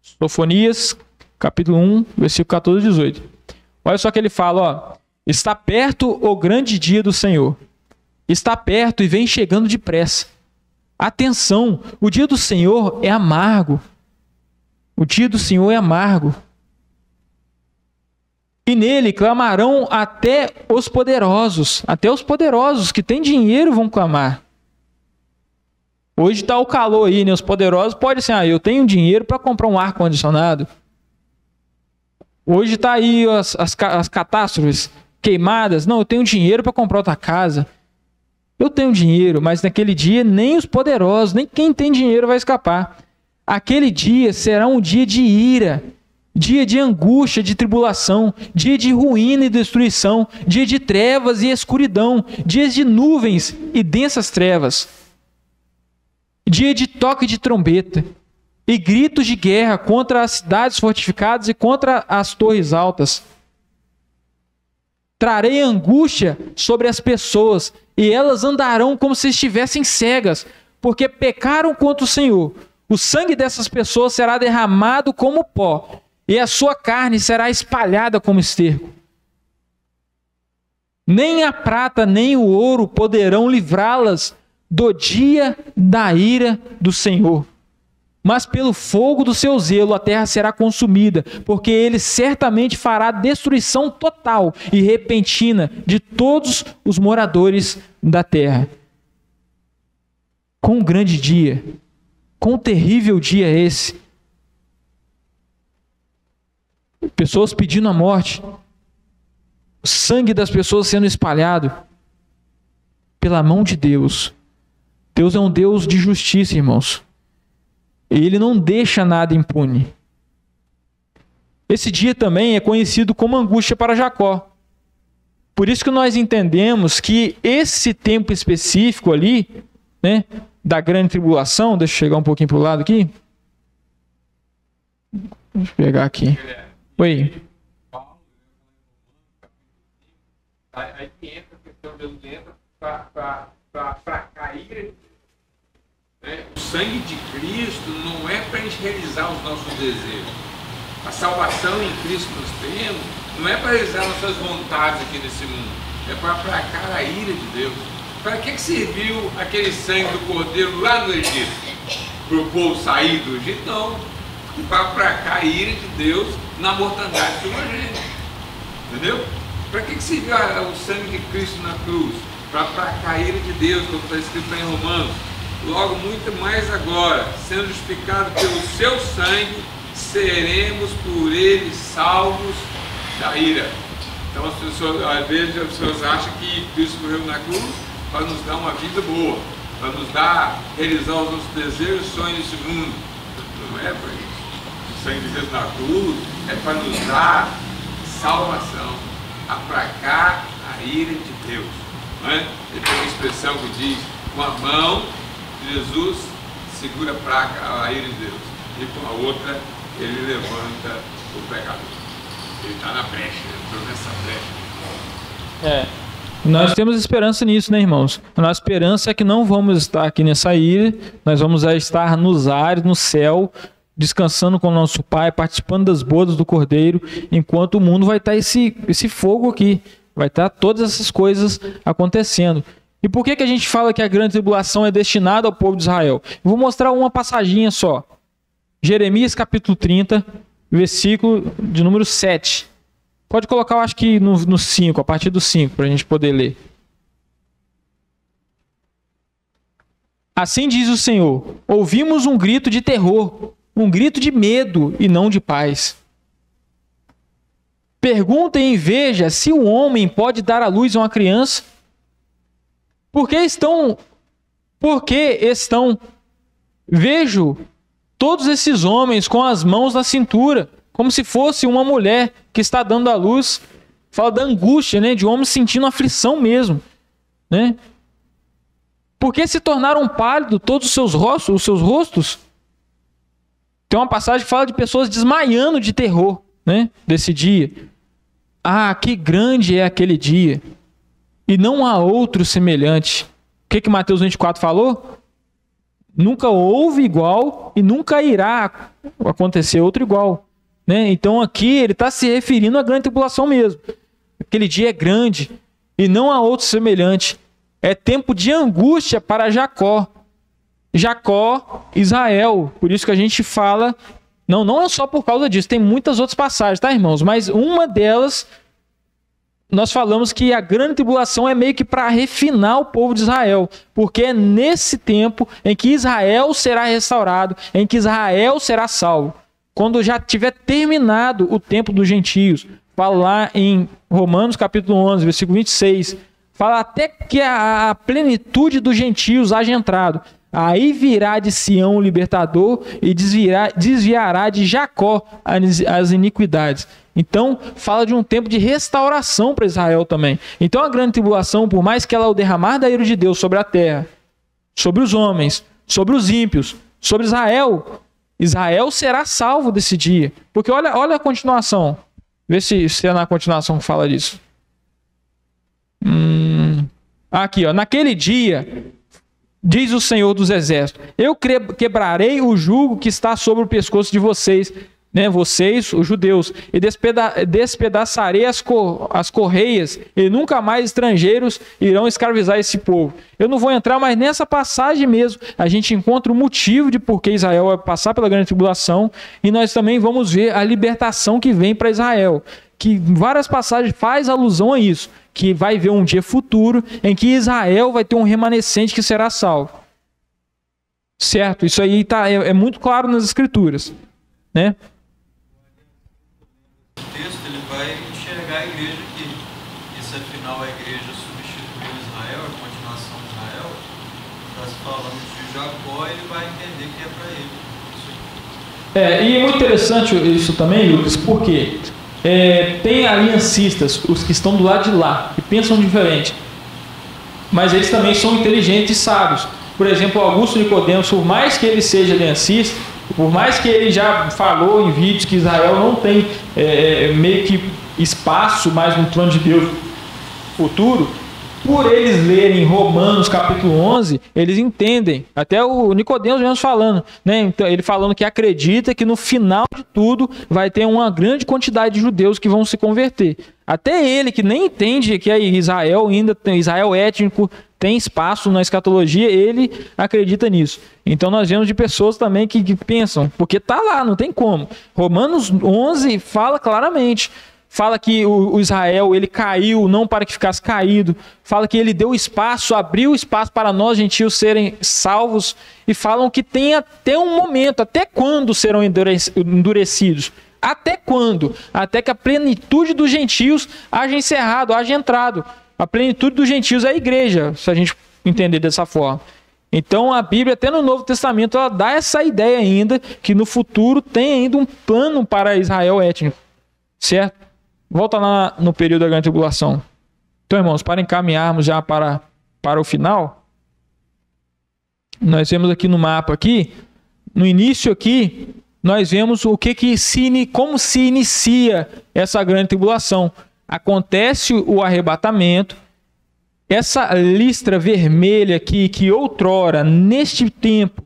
Sofonias, capítulo 1, versículo 14 a 18. Olha só que ele fala, ó. Está perto o grande dia do Senhor. Está perto e vem chegando depressa. Atenção, o dia do Senhor é amargo. O dia do Senhor é amargo. E nele clamarão até os poderosos que têm dinheiro vão clamar. Hoje está o calor aí, né? Os poderosos podem ser, eu tenho dinheiro para comprar um ar-condicionado. Hoje está aí as catástrofes, queimadas. Não, eu tenho dinheiro para comprar outra casa. Eu tenho dinheiro, mas naquele dia nem os poderosos, nem quem tem dinheiro vai escapar. Aquele dia será um dia de ira, dia de angústia, de tribulação, dia de ruína e destruição, dia de trevas e escuridão, dias de nuvens e densas trevas, dia de toque de trombeta e gritos de guerra contra as cidades fortificadas e contra as torres altas. Trarei angústia sobre as pessoas, e elas andarão como se estivessem cegas, porque pecaram contra o Senhor. O sangue dessas pessoas será derramado como pó, e a sua carne será espalhada como esterco. Nem a prata nem o ouro poderão livrá-las do dia da ira do Senhor. Mas pelo fogo do seu zelo a terra será consumida, porque ele certamente fará destruição total e repentina de todos os moradores da terra. Quão grande dia, quão terrível dia é esse. Pessoas pedindo a morte, o sangue das pessoas sendo espalhado. pela mão de Deus. Deus é um Deus de justiça, irmãos. Ele não deixa nada impune. Esse dia também é conhecido como angústia para Jacó. Por isso que nós entendemos que esse tempo específico ali, né, da grande tribulação, deixa eu chegar um pouquinho para o lado aqui. Deixa eu pegar aqui. Oi. Aí que entra a questão, Deus entra para cair. O sangue de Cristo não é para a gente realizar os nossos desejos. A salvação em Cristo que nós temos não é para realizar nossas vontades aqui nesse mundo. É para aplacar a ira de Deus. Para que serviu aquele sangue do Cordeiro lá no Egito? Para o povo sair do Egito? Não. Para aplacar a ira de Deus na mortandade primogênita. Entendeu? Para que serviu o sangue de Cristo na cruz? Para aplacar a ira de Deus, como está escrito lá em Romanos. Logo, muito mais agora, sendo justificado pelo seu sangue, seremos por ele salvos da ira. Então, as pessoas, às vezes, as pessoas acham que Cristo morreu na cruz para nos dar uma vida boa, para nos dar, realizar os nossos desejos e sonhos nesse mundo. Não é para isso. O sangue de Deus na cruz é para nos dar salvação, aplacar a ira de Deus. Não é? Ele tem uma expressão que diz: com a mão, Jesus segura a ira de Deus, e com a outra, ele levanta o pecador. Ele está na brecha, entrou nessa brecha. Nós temos esperança nisso, né, irmãos? A nossa esperança é que não vamos estar aqui nessa ilha, nós vamos estar nos ares, no céu, descansando com o nosso Pai, participando das bodas do Cordeiro, enquanto o mundo vai estar esse fogo aqui, vai estar todas essas coisas acontecendo. E por que a gente fala que a grande tribulação é destinada ao povo de Israel? Eu vou mostrar uma passaginha só. Jeremias capítulo 30, versículo de número 7. Pode colocar, eu acho que no 5, a partir do 5, para a gente poder ler. Assim diz o Senhor: ouvimos um grito de terror, um grito de medo e não de paz. Perguntem e veja se um homem pode dar à luz a uma criança. Por que estão? Vejo todos esses homens com as mãos na cintura, como se fosse uma mulher que está dando à luz. Fala da angústia, né, de homens sentindo aflição mesmo, né? Por que se tornaram pálidos todos os seus rostos? Tem uma passagem que fala de pessoas desmaiando de terror, né, desse dia. Ah, que grande é aquele dia, e não há outro semelhante. O que Mateus 24 falou? Nunca houve igual e nunca irá acontecer outro igual, né? Então aqui ele está se referindo à grande tribulação mesmo. Aquele dia é grande e não há outro semelhante. É tempo de angústia para Jacó, Israel. Por isso que a gente fala, não é só por causa disso, tem muitas outras passagens, tá, irmãos? Mas uma delas, nós falamos que a grande tribulação é meio que para refinar o povo de Israel, porque é nesse tempo em que Israel será restaurado, em que Israel será salvo. Quando já tiver terminado o tempo dos gentios, fala lá em Romanos capítulo 11, versículo 26, fala até que a plenitude dos gentios haja entrado. Aí virá de Sião o libertador e desviará de Jacó as iniquidades. Então, fala de um tempo de restauração para Israel também. Então, a grande tribulação, por mais que ela o derramar da ira de Deus sobre a terra, sobre os homens, sobre os ímpios, sobre Israel será salvo desse dia. Porque olha a continuação. Vê se é na continuação que fala disso. Aqui, ó. Naquele dia, diz o Senhor dos Exércitos: eu quebrarei o jugo que está sobre o pescoço de vocês, né, vocês, os judeus, e despedaçarei as correias, e nunca mais estrangeiros irão escravizar esse povo. Eu não vou entrar, mas nessa passagem mesmo, a gente encontra o motivo de por que Israel vai passar pela grande tribulação, e nós também vamos ver a libertação que vem para Israel, que em várias passagens faz alusão a isso, que vai ver um dia futuro em que Israel vai ter um remanescente que será salvo. Certo? Isso aí é muito claro nas Escrituras, né? Texto, ele vai enxergar a igreja aqui. Isso, afinal, a igreja substitui Israel, a continuação de Israel, está se falando de Jacó, ele vai entender que é para ele. E é muito interessante isso também, Lucas, porque tem aliancistas, os que estão do lado de lá, que pensam diferente, mas eles também são inteligentes e sábios. Por exemplo, Augusto Nicodemos, por mais que ele seja aliancista, por mais que ele já falou em vídeos que Israel não tem meio que espaço mais no trono de Deus futuro, por eles lerem Romanos capítulo 11, eles entendem, até o Nicodemos mesmo falando, né? Então, ele falando que acredita que no final de tudo vai ter uma grande quantidade de judeus que vão se converter. Até ele, que nem entende que Israel ainda tem, Israel étnico, tem espaço na escatologia, ele acredita nisso. Então nós vemos de pessoas também que pensam, porque está lá, não tem como. Romanos 11 fala claramente, fala que o Israel ele caiu não para que ficasse caído, fala que ele deu espaço, abriu espaço para nós gentios serem salvos, e falam que tem até um momento, até quando serão endurecidos? Até quando? Até que a plenitude dos gentios haja encerrado, haja entrado. A plenitude dos gentios é a igreja, se a gente entender dessa forma. Então a Bíblia, até no Novo Testamento, ela dá essa ideia ainda, que no futuro tem ainda um plano para Israel étnico. Certo? Volta lá no período da grande tribulação. Então, irmãos, para encaminharmos já para o final, nós vemos aqui no mapa, aqui, no início aqui, nós vemos como se inicia essa grande tribulação. Acontece o arrebatamento, essa listra vermelha aqui, que outrora, neste tempo,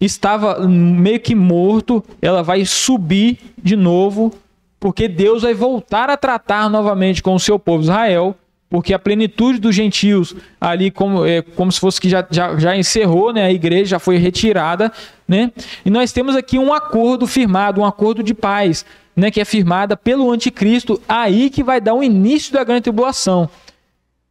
estava meio que morto, ela vai subir de novo, porque Deus vai voltar a tratar novamente com o seu povo Israel, porque a plenitude dos gentios ali, como se fosse que já encerrou, né? A igreja já foi retirada, né? E nós temos aqui um acordo firmado, um acordo de paz, né? Que é firmada pelo anticristo, aí que vai dar o início da grande tribulação.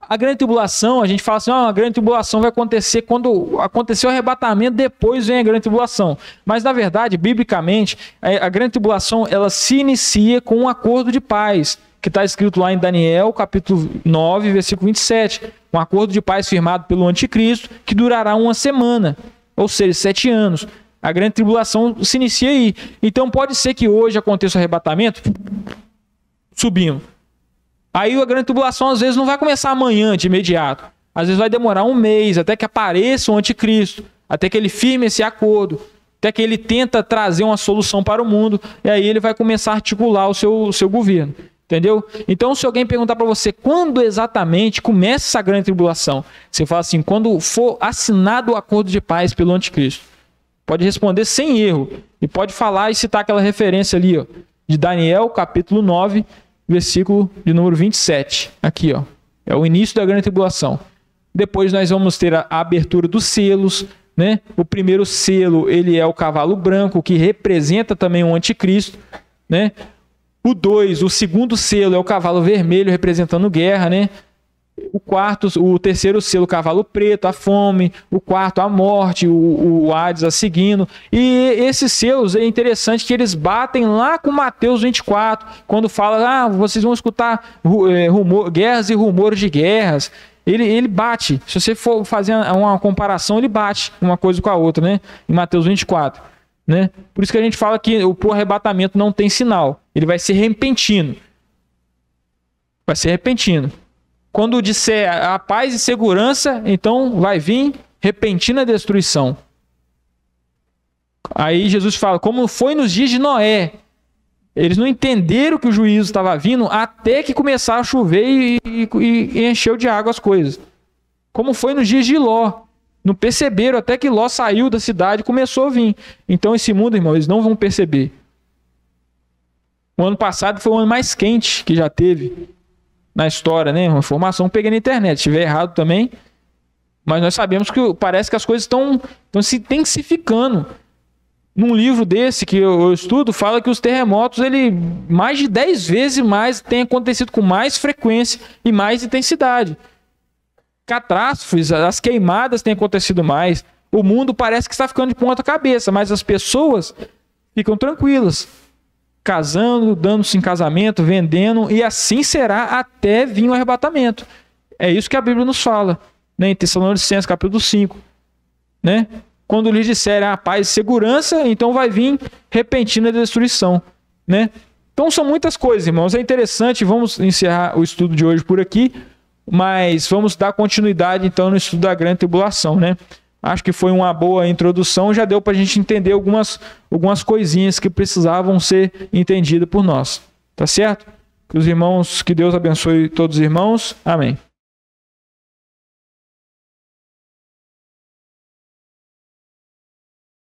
A grande tribulação, a gente fala assim, a grande tribulação vai acontecer quando acontecer o arrebatamento, depois vem a grande tribulação. Mas, na verdade, biblicamente, a grande tribulação, ela se inicia com um acordo de paz, que está escrito lá em Daniel, capítulo 9, versículo 27. Um acordo de paz firmado pelo anticristo, que durará uma semana, ou seja, 7 anos. A grande tribulação se inicia aí. Então, pode ser que hoje aconteça o arrebatamento, subimos. Aí a grande tribulação às vezes não vai começar amanhã de imediato. Às vezes vai demorar um mês até que apareça o anticristo, até que ele firme esse acordo, até que ele tenta trazer uma solução para o mundo, e aí ele vai começar a articular o seu governo. Entendeu? Então, se alguém perguntar para você quando exatamente começa essa grande tribulação, você fala assim, quando for assinado o acordo de paz pelo anticristo. Pode responder sem erro. E pode falar e citar aquela referência ali, ó, de Daniel, capítulo 9, versículo de número 27. Aqui, ó. É o início da grande tribulação. Depois nós vamos ter a abertura dos selos, né? O primeiro selo, ele é o cavalo branco, que representa também o anticristo, né? O segundo selo é o cavalo vermelho, representando guerra, né? O terceiro selo, o cavalo preto, a fome. O quarto, a morte, o Hades a seguindo. E esses selos, é interessante que eles batem lá com Mateus 24, quando fala, vocês vão escutar guerras e rumores de guerras. Ele bate. Se você for fazer uma comparação, ele bate uma coisa com a outra, né? Em Mateus 24. Né? Por isso que a gente fala que o arrebatamento não tem sinal. Ele vai ser repentino. Vai ser repentino. Quando disser a paz e segurança, então vai vir repentina destruição. Aí Jesus fala, como foi nos dias de Noé. Eles não entenderam que o juízo estava vindo até que começaram a chover e encheu de água as coisas. Como foi nos dias de Ló. Não perceberam até que Ló saiu da cidade e começou a vir. Então esse mundo, irmão, eles não vão perceber. O ano passado foi o ano mais quente que já teve na história, né? Uma informação que peguei na internet. Se estiver errado também. Mas nós sabemos que parece que as coisas estão se intensificando. Num livro desse que eu estudo, fala que os terremotos, mais de 10 vezes mais, têm acontecido com mais frequência e mais intensidade. Catástrofes, as queimadas têm acontecido mais. O mundo parece que está ficando de ponta cabeça, mas as pessoas ficam tranquilas, casando, dando-se em casamento, vendendo, e assim será até vir o arrebatamento. É isso que a Bíblia nos fala, né? Em Tessalonicenses, capítulo 5, né? Quando lhes disserem a paz e segurança, então vai vir repentina destruição, né? Então são muitas coisas, irmãos. É interessante, vamos encerrar o estudo de hoje por aqui, mas vamos dar continuidade então no estudo da grande tribulação, né? Acho que foi uma boa introdução, já deu para a gente entender algumas coisinhas que precisavam ser entendidas por nós, tá certo? Que os irmãos, que Deus abençoe todos os irmãos. Amém.